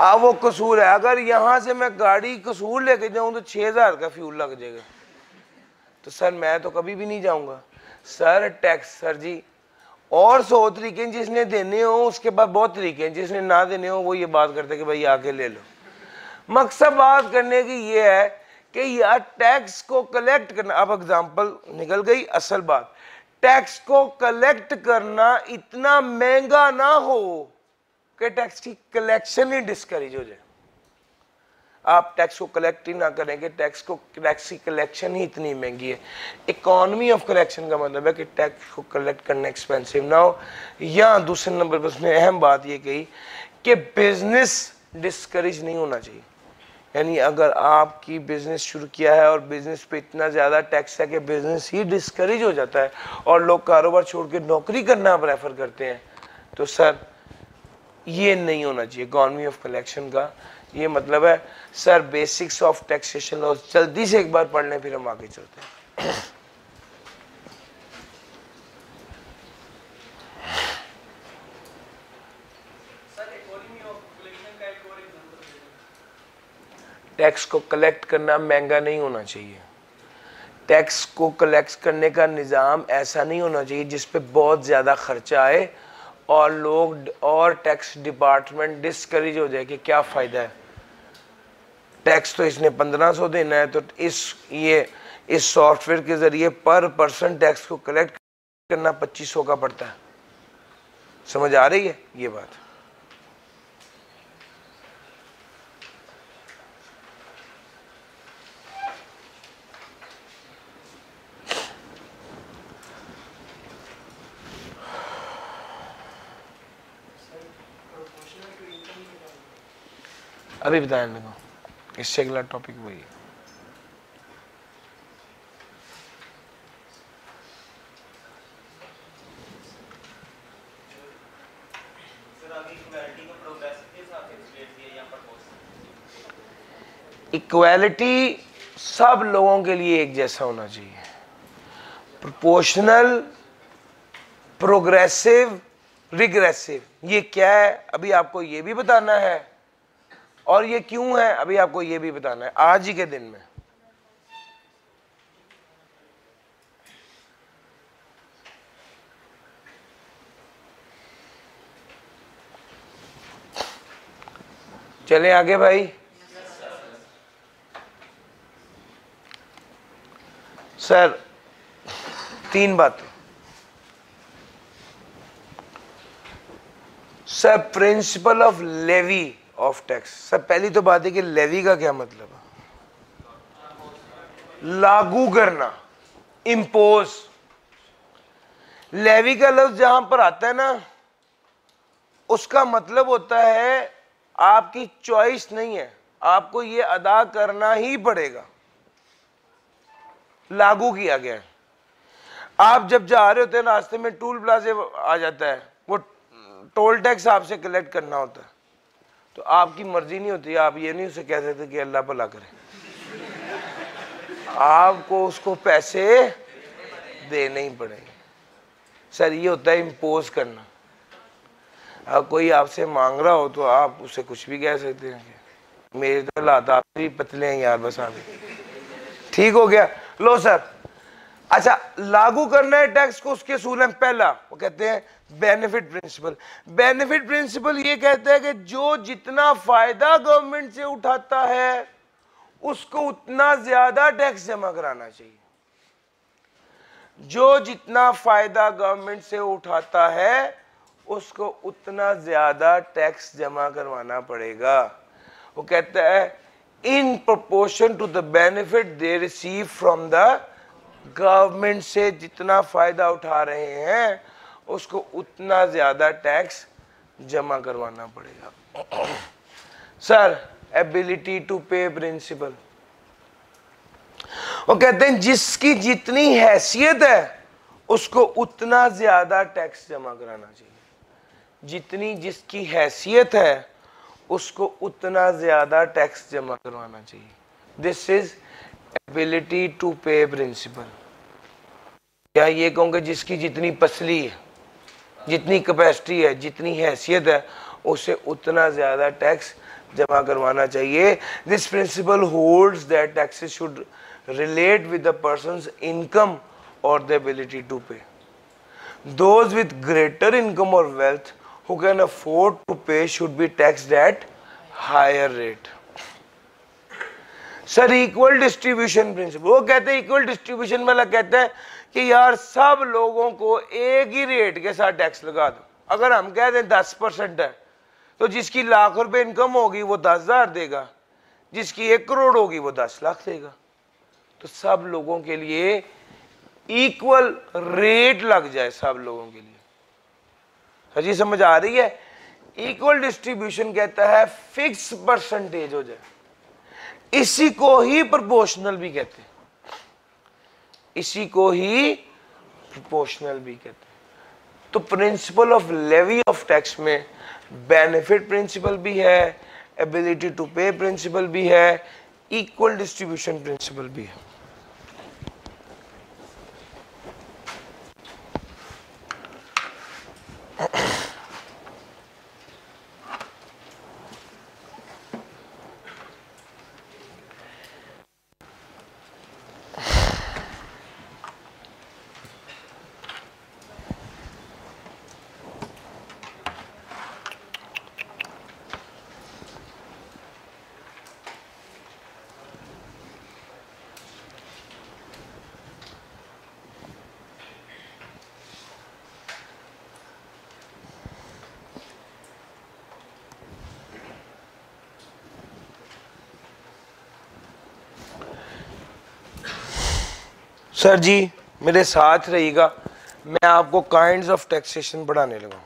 अब वो कसूर है, अगर यहाँ से मैं गाड़ी कसूर लेके जाऊँ तो 6000 का फ्यूल लग जाएगा। तो सर मैं तो कभी भी नहीं जाऊँगा। सर टैक्स सर जी, और 100 तरीके हैं, जिसने देने हो उसके पास बहुत तरीके हैं, जिसने ना देने हो वो ये बात करते कि भाई आके ले लो। मकसद बात करने की ये है कि यार टैक्स को कलेक्ट करना, अब एग्जांपल निकल गई असल बात, टैक्स को कलेक्ट करना इतना महंगा ना हो कि टैक्स की कलेक्शन ही डिस्करेज हो जाए। आप टैक्स को कलेक्ट ही ना करेंगे, टैक्स की कलेक्शन ही इतनी महंगी है। इकोनॉमी ऑफ कलेक्शन का मतलब है कि टैक्स को कलेक्ट करना एक्सपेंसिव ना हो। या दूसरे नंबर पर उसने अहम बात ये कही कि बिजनेस डिस्करेज नहीं होना चाहिए। यानी अगर आपकी बिजनेस शुरू किया है और बिजनेस पे इतना ज़्यादा टैक्स है कि बिजनेस ही डिस्करेज हो जाता है और लोग कारोबार छोड़ के नौकरी करना प्रेफर करते हैं, तो सर ये नहीं होना चाहिए। इकोनॉमी ऑफ कलेक्शन का ये मतलब है sir basics of taxation laws. जल्दी से एक बार पढ़ लें फिर हम आगे चलते हैं। टैक्स को कलेक्ट करना महंगा नहीं होना चाहिए। टैक्स को कलेक्ट करने का निज़ाम ऐसा नहीं होना चाहिए जिस पे बहुत ज़्यादा खर्चा आए और लोग और टैक्स डिपार्टमेंट डिस्करेज हो जाए कि क्या फ़ायदा है, टैक्स तो इसने 1500 देना है, तो इस सॉफ्टवेयर के ज़रिए पर पर्सन टैक्स को कलेक्ट करना 2500 का पड़ता है। समझ आ रही है ये बात? अभी बताया लगा, इससे अगला टॉपिक वही है। इक्वालिटी सब लोगों के लिए एक जैसा होना चाहिए, प्रोपोर्शनल, प्रोग्रेसिव, रिग्रेसिव। ये क्या है अभी आपको ये भी बताना है, और ये क्यों है अभी आपको ये भी बताना है आज ही के दिन में। चलें आगे भाई। सर 3 बातें। Sir principle of levy of tax. Sir पहली तो बात है कि लेवी का क्या मतलब है? लागू करना, इम्पोज। लेवी का लफ्ज जहां पर आता है ना, उसका मतलब होता है आपकी चॉइस नहीं है, आपको ये अदा करना ही पड़ेगा। लागू किया गया है। आप जब जा रहे होते हैं रास्ते में टूल प्लाजे आ जाता है, वो टोल टैक्स आपसे कलेक्ट करना होता है, तो आपकी मर्जी नहीं होती, आप ये नहीं उसे कह सकते कि अल्लाह भला करे, आपको उसको पैसे देने ही पड़ेंगे। सर ये होता है इम्पोज करना। अब कोई आपसे मांग रहा हो तो आप उसे कुछ भी कह सकते हैं, मेरे तो हालात आप भी पतले हैं यार, बस आप ठीक हो गया। लो सर, अच्छा लागू करना है टैक्स को, उसके असूल हैं। पहला वो कहते हैं बेनिफिट प्रिंसिपल। बेनिफिट प्रिंसिपल ये कहता है कि जो जितना फायदा गवर्नमेंट से उठाता है उसको उतना ज्यादा टैक्स जमा कराना चाहिए। जो जितना फायदा गवर्नमेंट से उठाता है उसको उतना ज्यादा टैक्स जमा करवाना पड़ेगा। वो कहता है in proportion to the benefit they receive from the government, से जितना फायदा उठा रहे हैं उसको उतना ज्यादा टैक्स जमा करवाना पड़ेगा। सर एबिलिटी टू पे प्रिंसिपल, वो कहते हैं जिसकी जितनी हैसियत है उसको उतना ज्यादा टैक्स जमा कराना चाहिए। जितनी जिसकी हैसियत है उसको उतना ज्यादा टैक्स जमा करवाना चाहिए। दिस इज एबिलिटी टू पे प्रिंसिपल। या ये कहूँगा जिसकी जितनी पसली है, जितनी कैपेसिटी है, जितनी हैसियत है, उसे उतना ज्यादा टैक्स जमा करवाना चाहिए। This principle holds that taxes should relate with the persons income और द एबिलिटी टू पे। Those with greater income or wealth who can afford to pay should be taxed at higher rate. Sir equal distribution principle, वो कहते हैं equal distribution वाला कहता है कि यार सब लोगों को एक ही रेट के साथ टैक्स लगा दो। अगर हम कह दें 10% है तो जिसकी लाख रुपए इनकम होगी वो 10,000 देगा, जिसकी 1 करोड़ होगी वो 10 लाख देगा। तो सब लोगों के लिए इक्वल रेट लग जाए, सब लोगों के लिए। सर जी समझ आ रही है? इक्वल डिस्ट्रीब्यूशन कहता है फिक्स परसेंटेज हो जाए, इसी को ही प्रोपोर्शनल भी कहते हैं, इसी को ही प्रोपोर्शनल भी कहते हैं। तो principle of levy of tax में बेनिफिट प्रिंसिपल भी है, एबिलिटी टू पे प्रिंसिपल भी है, इक्वल डिस्ट्रीब्यूशन प्रिंसिपल भी है। सर जी मेरे साथ रहिएगा, मैं आपको काइंड्स ऑफ टैक्सेशन पढ़ाने लगा।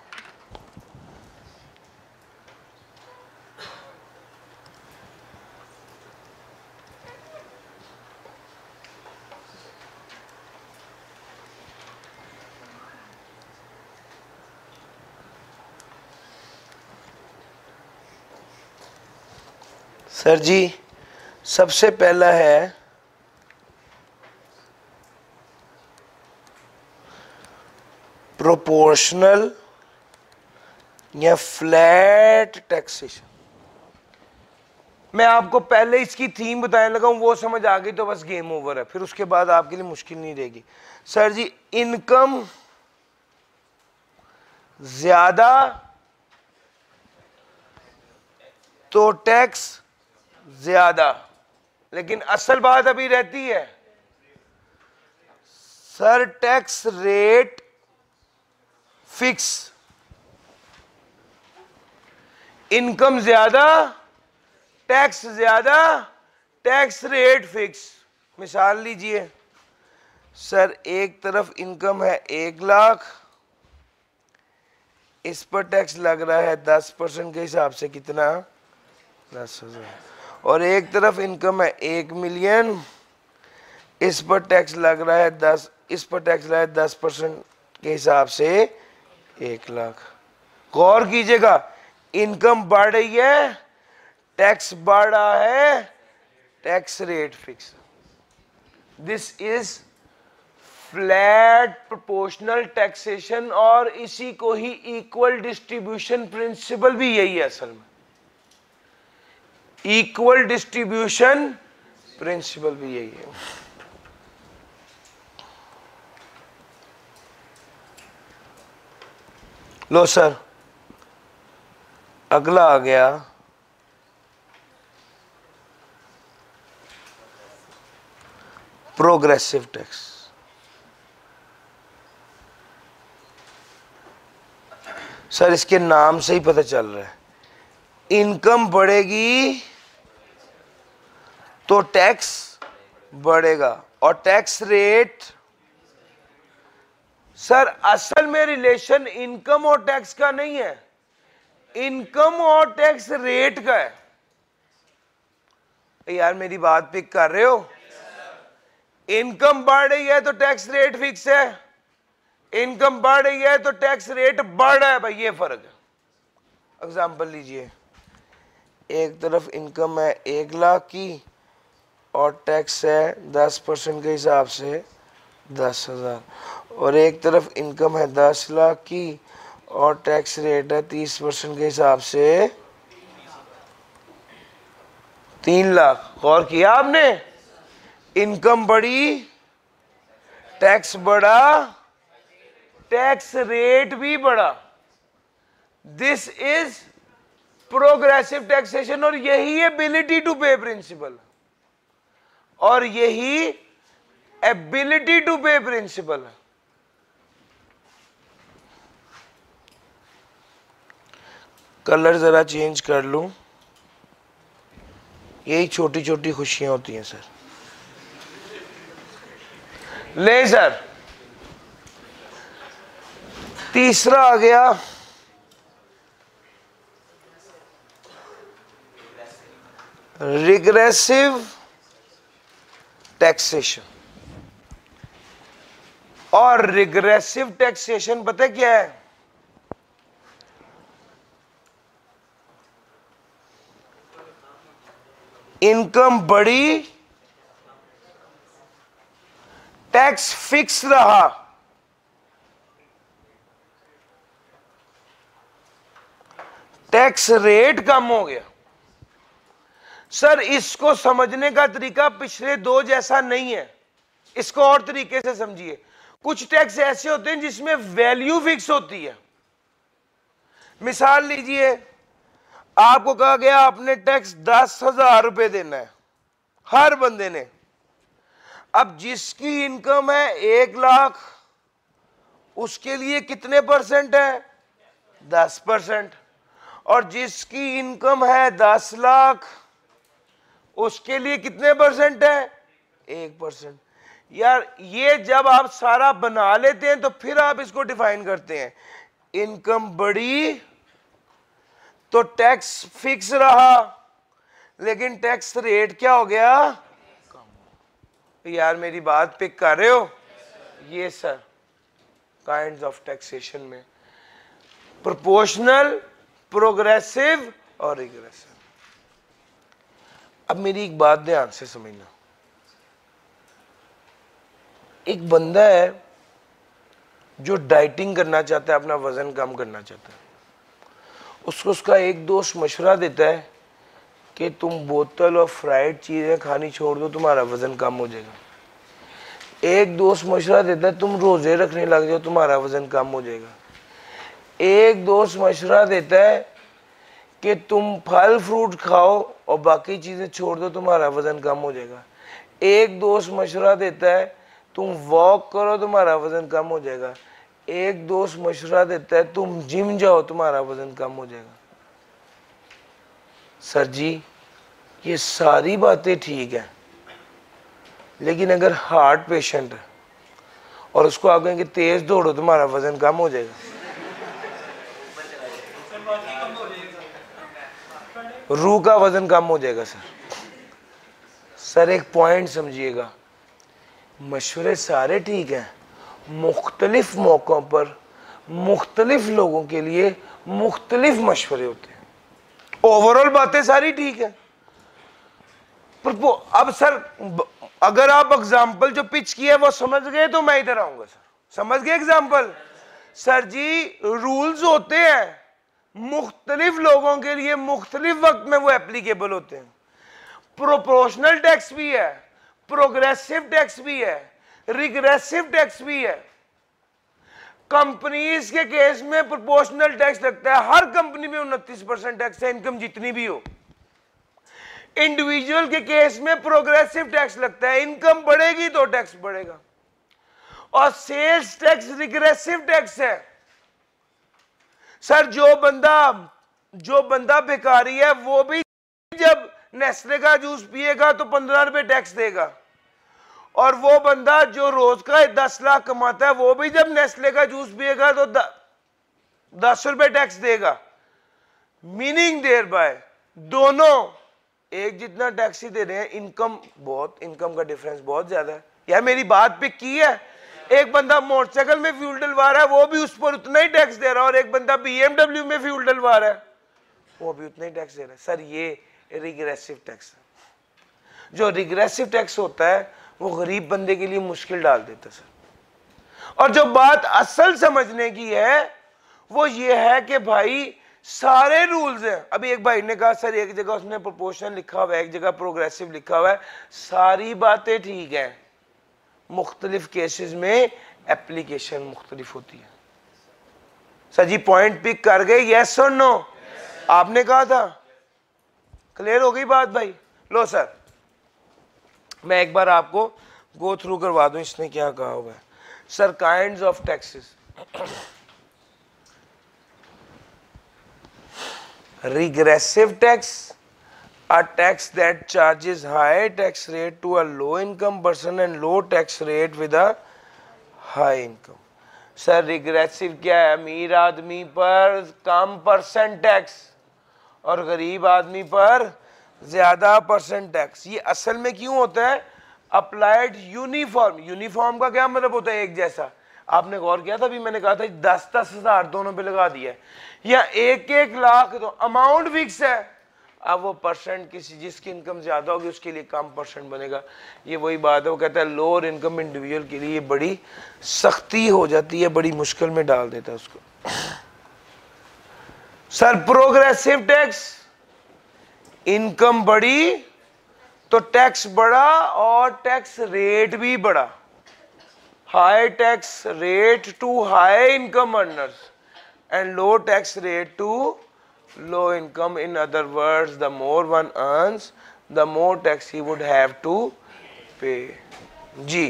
सर जी सबसे पहला है प्रोपोर्शनल या फ्लैट टैक्सेशन। मैं आपको पहले इसकी थीम बताने लगा हूं, वो समझ आ गई तो बस गेम ओवर है, फिर उसके बाद आपके लिए मुश्किल नहीं रहेगी। सर जी इनकम ज्यादा तो टैक्स ज्यादा, लेकिन असल बात अभी रहती है sir tax rate fix, income ज्यादा टैक्स ज्यादा, टैक्स रेट फिक्स। मिसाल लीजिए सर एक तरफ इनकम है 1,00,000, इस पर टैक्स लग रहा है 10% के हिसाब से कितना 10,000, और एक तरफ इनकम है 1,000,000, इस पर टैक्स लग रहा है 10% के हिसाब से 1,00,000। गौर कीजिएगा इनकम बढ़ रही है, टैक्स बढ़ रहा है, tax rate fix. This is flat proportional taxation, और इसी को ही इक्वल डिस्ट्रीब्यूशन प्रिंसिपल भी यही है असल में, इक्वल डिस्ट्रीब्यूशन प्रिंसिपल भी यही है। लो सर अगला आ गया प्रोग्रेसिव टैक्स। सर इसके नाम से ही पता चल रहा है, इनकम बढ़ेगी तो टैक्स बढ़ेगा, और टैक्स रेट। सर असल में रिलेशन इनकम और टैक्स का नहीं है, इनकम और टैक्स रेट का है। यार मेरी बात पिक कर रहे हो? इनकम बढ़ रही है तो टैक्स रेट फिक्स है, इनकम बढ़ रही है तो टैक्स रेट बढ़ रहा है, भाई ये फर्क है। एग्जांपल लीजिए, एक तरफ इनकम है 1,00,000 की और टैक्स है 10% के हिसाब से 10,000, और एक तरफ इनकम है 10,00,000 की और टैक्स रेट है 30% के हिसाब से 3,00,000। गौर किया आपने? इनकम बढ़ी, टैक्स बढ़ा, टैक्स रेट भी बढ़ा। दिस इज प्रोग्रेसिव टैक्सेशन, और यही एबिलिटी टू पे प्रिंसिपल, और यही एबिलिटी टू पे प्रिंसिपल है। कलर जरा चेंज कर लूं, यही छोटी छोटी खुशियां होती हैं सर। ले सर तीसरा आ गया रिग्रेसिव टैक्सेशन। और रिग्रेसिव टैक्सेशन पता क्या है? इनकम बढ़ी, टैक्स फिक्स रहा, टैक्स रेट कम हो गया। सर इसको समझने का तरीका पिछले दो जैसा नहीं है, इसको और तरीके से समझिए। कुछ टैक्स ऐसे होते हैं जिसमें वैल्यू फिक्स होती है। मिसाल लीजिए, आपको कहा गया आपने टैक्स 10,000 रुपए देना है हर बंदे ने। अब जिसकी इनकम है 1,00,000 उसके लिए कितने परसेंट है? 10%। और जिसकी इनकम है 10,00,000 उसके लिए कितने परसेंट है? 1%। यार ये जब आप सारा बना लेते हैं तो फिर आप इसको डिफाइन करते हैं। इनकम बढ़ी तो टैक्स फिक्स रहा, लेकिन टैक्स रेट क्या हो गया? यार मेरी बात पिक कर रहे हो? ये सर काइंड्स ऑफ टैक्सेशन में प्रोपोर्शनल, प्रोग्रेसिव और रिग्रेसिव। अब मेरी एक बात ध्यान से समझना, एक बंदा है जो डाइटिंग करना चाहता है, अपना वजन कम करना चाहता है, उसको उसका एक दोस्त मशवरा देता है कि तुम बोतल और फ्राइड चीजें खानी छोड़ दो, तुम्हारा वजन कम हो जाएगा। एक दोस्त मशवरा देता है तुम रोजे रखने लग जाओ, तुम्हारा वजन कम हो जाएगा। एक दोस्त मशवरा देता है कि तुम फल फ्रूट खाओ और बाकी चीजें छोड़ दो, तुम्हारा वजन कम हो जाएगा। एक दोस्त मशवरा देता है तुम वॉक करो, तुम्हारा वजन कम हो जाएगा। एक दोस्त मशवरा देता है तुम जिम जाओ, तुम्हारा वजन कम हो जाएगा। सर जी ये सारी बातें ठीक है, लेकिन अगर हार्ट पेशेंट है और उसको आप कहेंगे तेज दौड़ो, तुम्हारा वजन कम हो जाएगा। रूह का वजन कम हो जाएगा। सर एक पॉइंट समझिएगा, मशवरे सारे ठीक हैं, मुख्तलिफ मौक़ों पर मुख्तलिफ लोगों के लिए मुख्तलिफ मशवरे होते हैं। ओवरऑल बातें सारी ठीक है, पर अब सर अगर आप एग्जाम्पल जो पिच किया है वो समझ गए तो मैं इधर आऊंगा। सर समझ गए एग्जाम्पल? सर जी रूल्स होते हैं, मुख्तलिफ लोगों के लिए मुख्तलिफ वक्त में वो एप्लीकेबल होते हैं। प्रोपोर्शनल टैक्स भी है, प्रोग्रेसिव टैक्स भी है, रिग्रेसिव टैक्स भी है। कंपनीज के केस में प्रोपोर्शनल टैक्स लगता है, हर कंपनी में 29% टैक्स है, इनकम जितनी भी हो। इंडिविजुअल के केस में प्रोग्रेसिव टैक्स लगता है, इनकम बढ़ेगी तो टैक्स बढ़ेगा। और सेल्स टैक्स रिग्रेसिव टैक्स है। सर जो बंदा भिखारी है वो भी जब नेस्ले का जूस पिएगा तो 15 रुपए टैक्स देगा, और वो बंदा जो रोज का 10 लाख कमाता है वो भी जब नेस्ले का जूस पिएगा तो 10 रुपए टैक्स देगा। मीनिंग देयर बाय दोनों एक जितना टैक्स ही दे रहे हैं, इनकम का डिफरेंस बहुत ज्यादा है। यार मेरी बात पे की है? एक बंदा मोटरसाइकिल में फ्यूल डलवा रहा है वो भी उस पर उतना ही टैक्स दे रहा है, और एक बंदा BMW में फ्यूल डलवा रहा है वो भी उतना ही टैक्स दे रहा है। सर ये रिग्रेसिव टैक्स है। जो रिग्रेसिव टैक्स होता है वो गरीब बंदे के लिए मुश्किल डाल देता है सर। और जो बात असल समझने की है वो ये है कि भाई सारे रूल्स हैं। अभी एक भाई ने कहा सर एक जगह उसने प्रोपोर्शनल लिखा हुआ है, एक जगह प्रोग्रेसिव लिखा हुआ है, सारी बातें ठीक है, मुख्तलिफ केसेस में एप्लीकेशन मुख्तलिफ होती है। सर जी पॉइंट पिक कर गए? यस और नो? आपने कहा था। क्लियर हो गई बात भाई? लो सर मैं एक बार आपको गो थ्रू करवा दूं इसने क्या कहा हुआ है। Sir kinds of taxes, regressive tax, a tax that charges high tax rate to a low income person and low tax rate with a high income. Sir regressive क्या है? अमीर आदमी पर कम परसेंट टैक्स और गरीब आदमी पर ज्यादा परसेंट टैक्स। ये असल में क्यों होता है? Applied uniform. यूनिफॉर्म का क्या मतलब होता है? एक जैसा। आपने गौर किया था? अभी मैंने कहा था 10-10 हजार दोनों पे लगा दिया है, या 1-1 लाख, तो अमाउंट फिक्स है। अब वो परसेंट किसी जिसकी इनकम ज्यादा होगी उसके लिए कम परसेंट बनेगा। ये वही बात है, वो कहता है लोअर इनकम इंडिविजुअल के लिए बड़ी सख्ती हो जाती है, बड़ी मुश्किल में डाल देता है उसको। सर प्रोग्रेसिव टैक्स, इनकम बढ़ी तो टैक्स बढ़ा और टैक्स रेट भी बढ़ा। High tax rate to high income earners and low tax rate to low income. In other words, the more one earns, the more tax he would have to pay. जी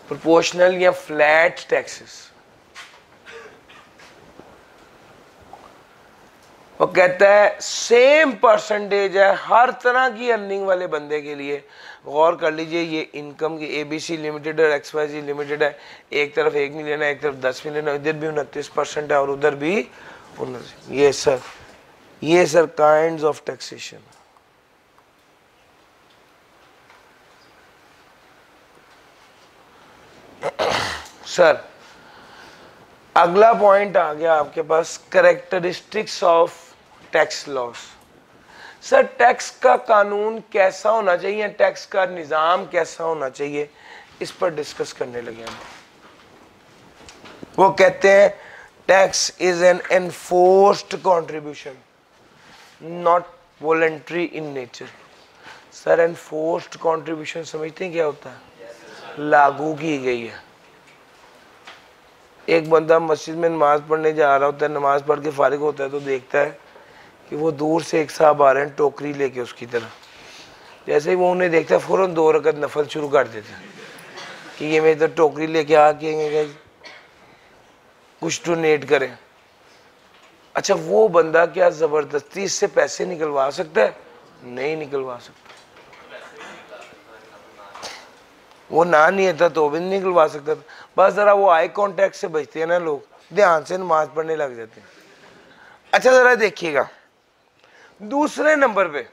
proportional या flat taxes, वो कहता है same percentage है हर तरह की earning वाले बंदे के लिए। गौर कर लीजिए, ये इनकम की ABC लिमिटेड और XYZ लिमिटेड है, एक तरफ 1 मिलियन है, एक तरफ 10 मिलियन है, इधर भी 29% है और उधर भी 29। ये sir kinds of taxation. Sir अगला पॉइंट आ गया आपके पास, characteristics of tax laws. Sir tax का कानून कैसा होना चाहिए, टैक्स का निज़ाम कैसा होना चाहिए, इस पर डिस्कस करने लगे हम। वो कहते हैं tax is an enforced contribution not voluntary in nature. Sir enforced contribution समझते हैं क्या होता है? लागू की गई है। एक बंदा मस्जिद में नमाज पढ़ने जा रहा होता है, नमाज पढ़ के फारिग होता है तो देखता है कि वो दूर से एक साहब आ रहे हैं टोकरी लेके उसकी तरफ। जैसे ही वो उन्हें देखता है फ़ौरन 2 रकत नफल शुरू कर देता है कि ये मेरी तो टोकरी लेके आके कुछ डोनेट करें। अच्छा वो बंदा क्या ज़बरदस्ती इससे पैसे निकलवा सकता है? नहीं निकलवा सकता। वो ना नहीं था तो भी नहीं निकलवा सकता था। बस ज़रा वो आई कॉन्टैक्ट से बचते हैं ना लोग, ध्यान से नमाज पढ़ने लग जाते हैं। अच्छा ज़रा देखिएगा दूसरे नंबर पे,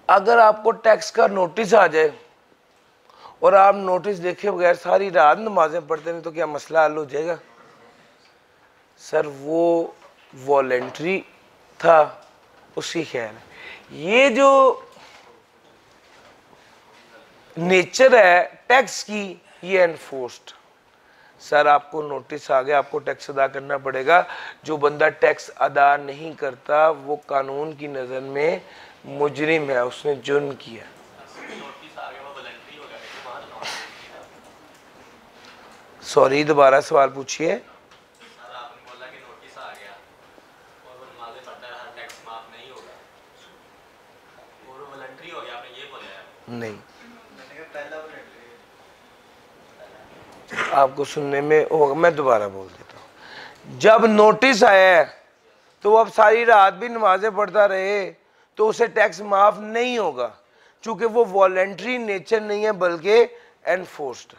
अगर आपको टैक्स का नोटिस आ जाए और आप नोटिस देखे बगैर सारी रात नमाजें पढ़ते नहीं तो क्या मसला हल हो जाएगा? सर वो वॉलेंट्री था, उसकी खैर है। ये जो नेचर है टैक्स की ये एनफोर्स्ड। सर आपको नोटिस आ गया, आपको टैक्स अदा करना पड़ेगा। जो बंदा टैक्स अदा नहीं करता वो कानून की नज़र में मुजरिम है, उसने जुर्म किया। सॉरी दोबारा सवाल पूछिए। नहीं आपको सुनने में होगा, मैं दोबारा बोल देता हूँ। जब नोटिस आया है तो अब सारी रात भी नमाजें पढ़ता रहे तो उसे टैक्स माफ नहीं होगा, क्योंकि वो वॉलेंट्री नेचर नहीं है बल्कि एनफोर्स्ड।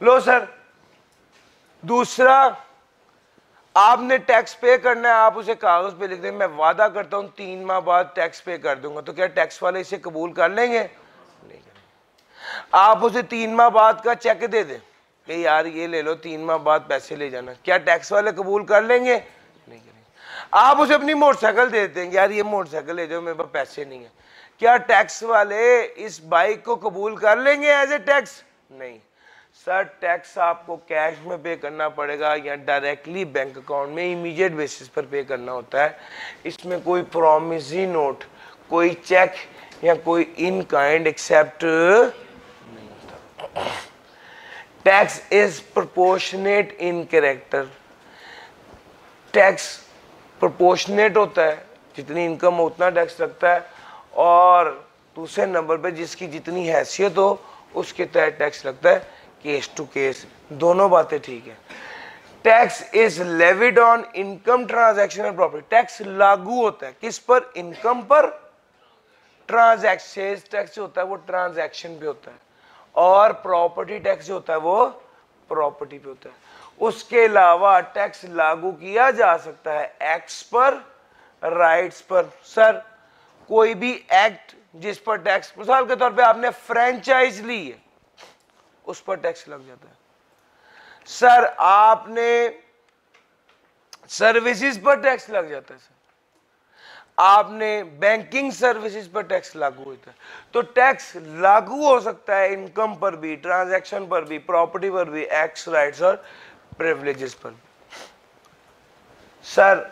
लो सर दूसरा, आपने टैक्स पे करना है, आप उसे कागज पे लिख दें मैं वादा करता हूं 3 माह बाद टैक्स पे कर दूंगा, तो क्या टैक्स वाले इसे कबूल कर लेंगे? नहीं करेंगे। आप उसे 3 माह बाद का चेक दे दें कि यार ये ले लो 3 माह बाद पैसे ले जाना, क्या टैक्स वाले कबूल कर लेंगे? नहीं करेंगे। आप उसे अपनी मोटरसाइकिल दे देते हैं, यार ये मोटरसाइकिल ले जाओ मेरे पास पैसे नहीं है, क्या टैक्स वाले इस बाइक को कबूल कर लेंगे एज ए टैक्स? नहीं। सर टैक्स आपको कैश में पे करना पड़ेगा या डायरेक्टली बैंक अकाउंट में इमीडिएट बेसिस पर पे करना होता है। इसमें कोई प्रॉमिसरी नोट, कोई चेक या कोई इन काइंड एक्सेप्ट नहीं होता। Tax is proportionate in character. Tax proportionate होता है, जितनी इनकम हो उतना टैक्स लगता है, और दूसरे नंबर पे जिसकी जितनी हैसियत हो उसके तहत टैक्स लगता है, केस टू केस। दोनों बातें ठीक है। Tax is levied on income transaction और प्रॉपर्टी। टैक्स लागू होता है किस पर? इनकम पर। ट्रांजैक्शन टैक्स जो होता है वो ट्रांजैक्शन पे होता है, और प्रॉपर्टी टैक्स जो होता है वो प्रॉपर्टी पे होता है। उसके अलावा टैक्स लागू किया जा सकता है एक्ट्स पर, राइट्स पर। सर कोई भी एक्ट जिस पर टैक्स, मिसाल के तौर पे आपने फ्रेंचाइज ली है उस पर टैक्स लग जाता है। सर आपने सर्विसेज पर टैक्स लग जाता है। सर आपने बैंकिंग सर्विसेज पर टैक्स लागू होता है। तो टैक्स लागू हो सकता है इनकम पर भी, ट्रांजैक्शन पर भी, प्रॉपर्टी पर भी, एक्ट्स, राइट्स और प्रिविलेजेस पर। सर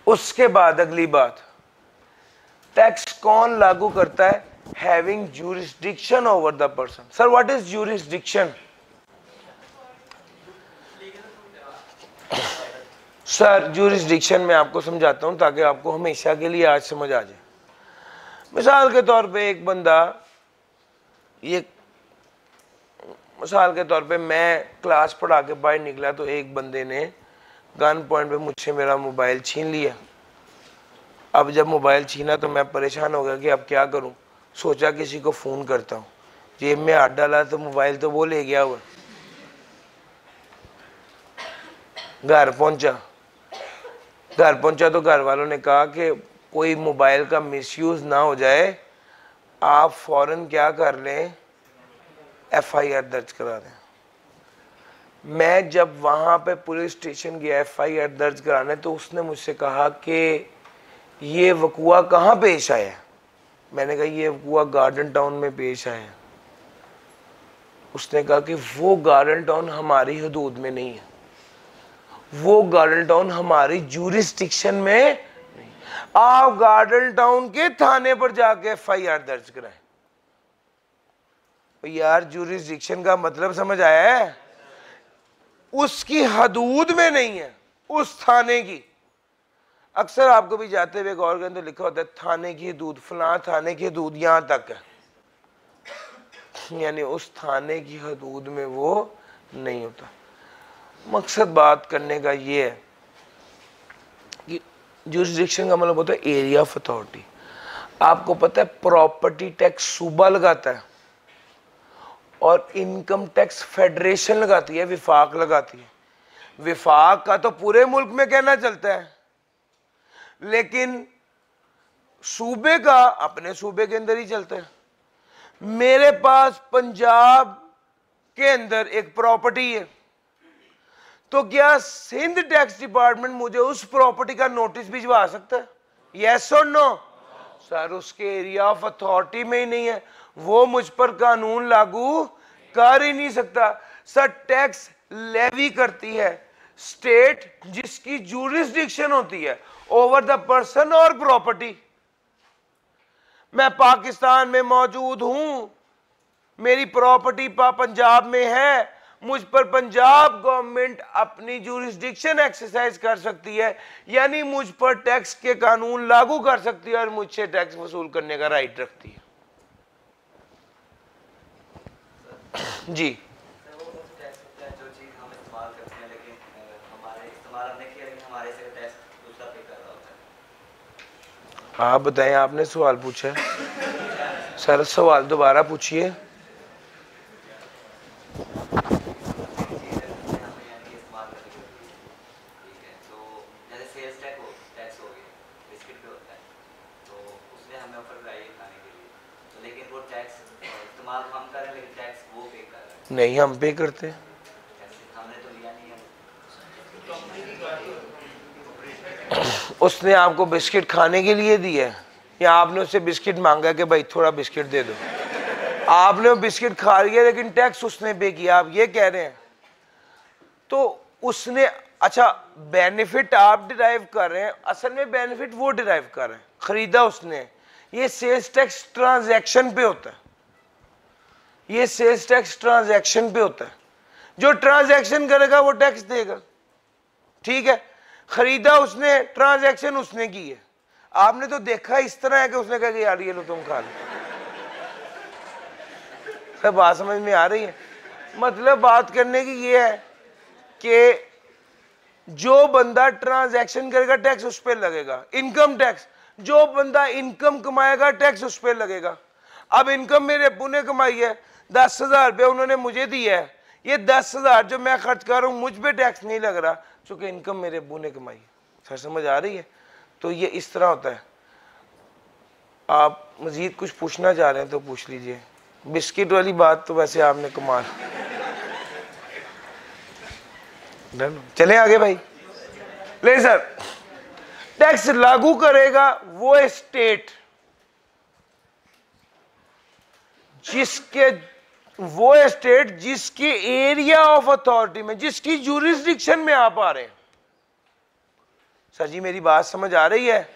उसके बाद अगली बात, टैक्स कौन लागू करता है? Having jurisdiction over the person. Sir, what is jurisdiction? Sir jurisdiction मैं आपको समझाता हूं ताकि आपको हमेशा के लिए आज समझ आ जाए। मिसाल के तौर पे एक बंदा ये मिसाल के तौर पे मैं क्लास पढ़ा के बाहर निकला तो एक बंदे ने गन पॉइंट पे मुझसे मेरा मोबाइल छीन लिया। अब जब मोबाइल छीना तो मैं परेशान हो गया कि अब क्या करूं। सोचा किसी को फ़ोन करता हूं, जेब में हाथ डाला तो मोबाइल तो वो ले गया हुआ। घर पहुंचा तो घर वालों ने कहा कि कोई मोबाइल का मिसयूज़ ना हो जाए, आप फौरन क्या कर लें, FIR दर्ज करा दें। मैं जब वहाँ पे पुलिस स्टेशन गया FIR दर्ज कराने तो उसने मुझसे कहा कि ये वकुआ कहाँ पेश आया। मैंने कहा ये वकुआ गार्डन टाउन में पेश आया। उसने कहा कि वो गार्डन टाउन हमारी हदूद में नहीं है, वो गार्डन टाउन हमारी ज्यूरिस्डिक्शन में नहीं। आप गार्डन टाउन के थाने पर जाके FIR दर्ज कराएं। यार ज्यूरिस्डिक्शन का मतलब समझ आया है? उसकी हदूद में नहीं है, उस थाने की। अक्सर आपको भी जाते हुए गौर करें तो लिखा होता है थाने की हदूद, फलां थाने की हदूद यहां तक है, यानी उस थाने की हदूद में वो नहीं होता। मकसद बात करने का ये है कि ज्यूरिस्डिक्शन का मतलब होता है एरिया ऑफ अथॉरिटी। आपको पता है प्रॉपर्टी टैक्स सूबा लगाता है और इनकम टैक्स फेडरेशन लगाती है, विफाक लगाती है। विफाक का तो पूरे मुल्क में कहना चलता है, लेकिन सूबे का अपने सूबे के अंदर ही चलता है। मेरे पास पंजाब के अंदर एक प्रॉपर्टी है, तो क्या सिंध टैक्स डिपार्टमेंट मुझे उस प्रॉपर्टी का नोटिस भिजवा सकता है? यस और नो? सर उसके एरिया ऑफ अथॉरिटी में ही नहीं है, वो मुझ पर कानून लागू कर ही नहीं सकता। सर टैक्स लेवी करती है स्टेट जिसकी ज्यूरिस्डिक्शन होती है ओवर द पर्सन और प्रॉपर्टी। मैं पाकिस्तान में मौजूद हूं, मेरी प्रॉपर्टी पंजाब में है, मुझ पर पंजाब गवर्नमेंट अपनी ज्यूरिस्डिक्शन एक्सरसाइज कर सकती है, यानी मुझ पर टैक्स के कानून लागू कर सकती है और मुझसे टैक्स वसूल करने का राइट रखती है। जी आप बताएं, आपने सवाल पूछा है। सर सवाल दोबारा पूछिए। नहीं हम पे करते हैं। उसने आपको बिस्किट खाने के लिए दिया है या आपने उससे बिस्किट मांगा कि भाई थोड़ा बिस्किट दे दो? आपने वो बिस्किट खा लिया लेकिन टैक्स उसने पे किया, आप ये कह रहे हैं। तो उसने, अच्छा बेनिफिट आप डिराइव कर रहे हैं, असल में बेनिफिट वो डिराइव कर रहे हैं, खरीदा उसने। ये सेल्स टैक्स ट्रांजैक्शन पे होता है, ये सेल्स टैक्स ट्रांजैक्शन पे होता है। जो ट्रांजैक्शन करेगा वो टैक्स देगा, ठीक है। खरीदा उसने, ट्रांजैक्शन उसने की है। आपने तो देखा इस तरह है कि उसने कहा कि यार ये लो तुम खा लो। सब बात समझ में आ रही है? मतलब बात करने की ये है कि जो बंदा ट्रांजैक्शन करेगा टैक्स उस पर लगेगा, इनकम टैक्स। जो बंदा इनकम कमाएगा टैक्स उस पर लगेगा। अब इनकम मेरे अब्बू ने कमाई है, 10,000 रुपये उन्होंने मुझे दिया है, ये 10,000 जो मैं खर्च कर रहा हूँ मुझ पे टैक्स नहीं लग रहा क्योंकि इनकम मेरे अब्बू ने कमाई है। सर समझ आ रही है? तो ये इस तरह होता है। आप मजीद कुछ पूछना चाह रहे हैं तो पूछ लीजिए। बिस्किट वाली बात तो वैसे आपने कमाल। चले आगे भाई। ले सर, टैक्स लागू करेगा वो स्टेट जिसके एरिया ऑफ अथॉरिटी में, जिसकी ज्यूरिस्डिक्शन में आप आ रहे हैं। सर जी मेरी बात समझ आ रही है?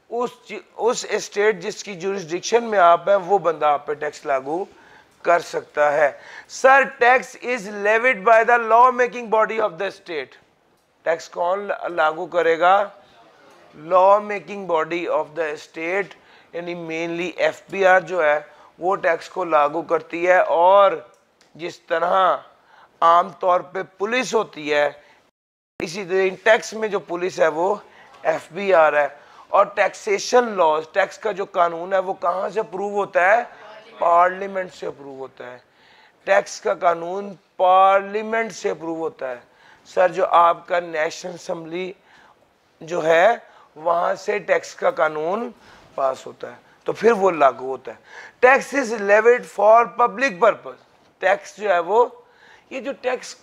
उस स्टेट जिसकी ज्यूरिस्डिक्शन में आप हैं वो बंदा आप पे टैक्स लागू कर सकता है। Sir tax is levied by the law making body of the state. Tax कौन लागू करेगा? Law making body of the state, यानी मेनली FBR जो है वो टैक्स को लागू करती है। और जिस तरह आम तौर पे पुलिस होती है, इसी तरह टैक्स में जो पुलिस है वो FBI है। और टैक्सेशन लॉज, टैक्स का जो कानून है वो कहाँ से अप्रूव होता है? पार्लियामेंट से अप्रूव होता है। टैक्स का कानून पार्लियामेंट से अप्रूव होता है। सर जो आपका नेशनल असेंबली जो है वहां से टैक्स का कानून पास होता है, तो फिर वो लागू होता है। Tax is levied for public purpose. Tax जो है वो, ये जो टैक्स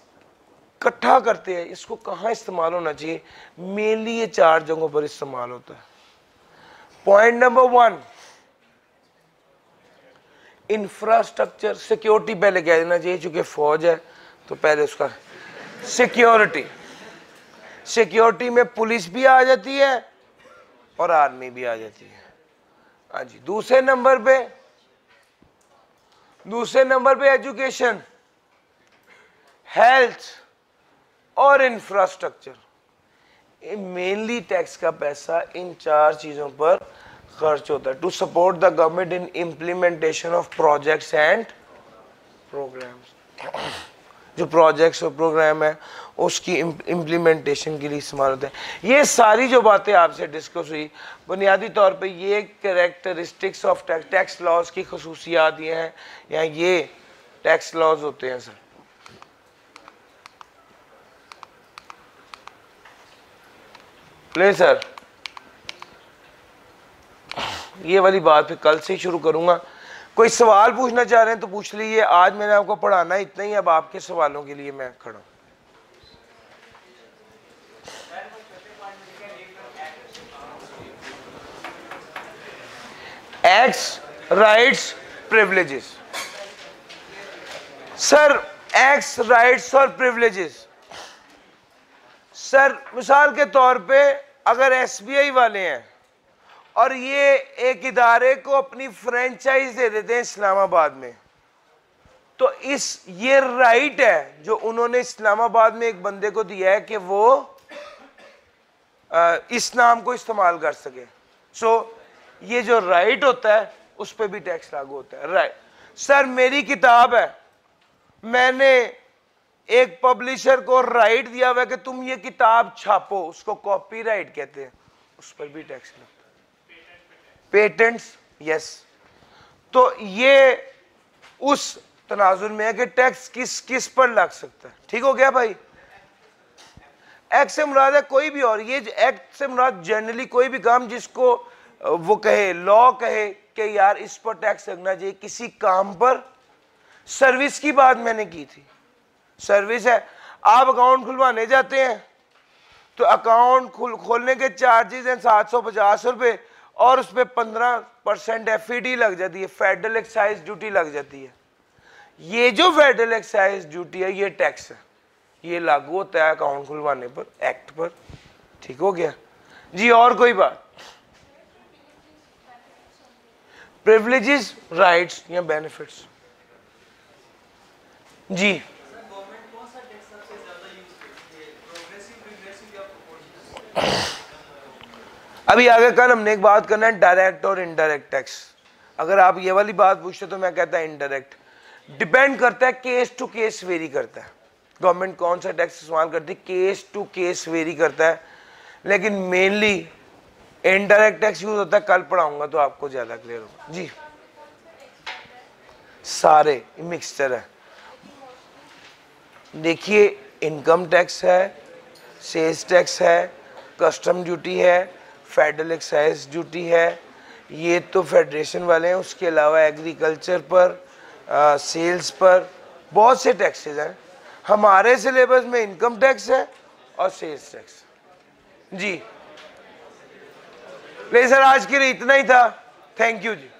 इकट्ठा करते हैं इसको कहाँ इस्तेमाल होना चाहिए? मेनली ये 4 जगहों पर इस्तेमाल होता है। पॉइंट नंबर 1, इंफ्रास्ट्रक्चर, सिक्योरिटी पहले कह देना चाहिए, चूंकि फौज है तो पहले उसका सिक्योरिटी। सिक्योरिटी में पुलिस भी आ जाती है और आर्मी भी आ जाती है। हाँ जी। दूसरे नंबर पे एजुकेशन, हेल्थ और इंफ्रास्ट्रक्चर। मेनली टैक्स का पैसा इन 4 चीजों पर खर्च होता है। To support the government in implementation of projects and programs. जो प्रोजेक्ट्स और प्रोग्राम है उसकी इम्प्लीमेंटेशन के लिए इस्तेमाल होते हैं। ये सारी जो बातें आपसे डिस्कस हुई, बुनियादी तौर पे ये कैरेक्टरिस्टिक्स ऑफ टैक्स लॉज की खसूसियात ये हैं, या ये टैक्स लॉज होते हैं। सर ले सर, ये वाली बात फिर कल से शुरू करूंगा। कोई सवाल पूछना चाह रहे हैं तो पूछ लीजिए। आज मैंने आपको पढ़ाना इतना ही, अब आपके सवालों के लिए मैं खड़ा हूं। Acts, rights, privileges. Sir acts, rights और प्रिविलेजेस, सर मिसाल के तौर पे अगर SBI वाले हैं और ये एक इदारे को अपनी फ्रेंचाइज दे देते हैं इस्लामाबाद में, तो ये राइट है जो उन्होंने इस्लामाबाद में एक बंदे को दिया है कि वो इस नाम को इस्तेमाल कर सके। सो ये जो राइट होता है उस पर भी टैक्स लागू होता है। राइट। सर मेरी किताब है, मैंने एक पब्लिशर को राइट दिया हुआ है कि तुम ये किताब छापो, उसको कॉपीराइट कहते हैं, उस पर भी टैक्स लगता है। Patents, yes. तो ये उस तनाजुर में है कि टैक्स किस किस पर लग सकता है। ठीक हो गया भाई? एक्ट से मुराद है कोई भी, और ये एक्ट से मुराद जनरली कोई भी काम जिसको वो कहे, लॉ कहे कि यार इस पर टैक्स लगना चाहिए किसी काम पर। सर्विस की बात मैंने की थी। सर्विस है, आप अकाउंट खुलवाने जाते हैं तो अकाउंट खोलने के चार्जेस हैं 750 रुपये, और उस पर 15% FED लग जाती है, फेडरल एक्साइज ड्यूटी लग जाती है। ये जो फेडरल एक्साइज ड्यूटी है ये टैक्स है, ये लागू होता है अकाउंट खुलवाने पर, एक्ट पर। ठीक हो गया जी? और कोई बात? प्रिविलेजेस, राइट्स या बेनिफिट्स? जी अभी आगे कल हमने एक बात करना है, डायरेक्ट और इनडायरेक्ट टैक्स। अगर आप ये वाली बात पूछते तो मैं कहता है इनडायरेक्ट। डिपेंड करता है, केस टू केस वेरी करता है गवर्नमेंट कौन सा टैक्स इस्तेमाल करती है, केस टू केस वेरी करता है, लेकिन मेनली इनडायरेक्ट टैक्स यूज होता है। कल पढ़ाऊंगा तो आपको ज्यादा क्लियर होगा। जी सारे मिक्सचर है। देखिए इनकम टैक्स है, सेल्स टैक्स है, कस्टम ड्यूटी है, फेडरल एक्साइज ड्यूटी है, ये तो फेडरेशन वाले हैं। उसके अलावा एग्रीकल्चर पर, सेल्स पर बहुत से टैक्सेस हैं। हमारे सिलेबस में इनकम टैक्स है और सेल्स टैक्स। जी ले सर, आज के लिए इतना ही था। Thank you ji.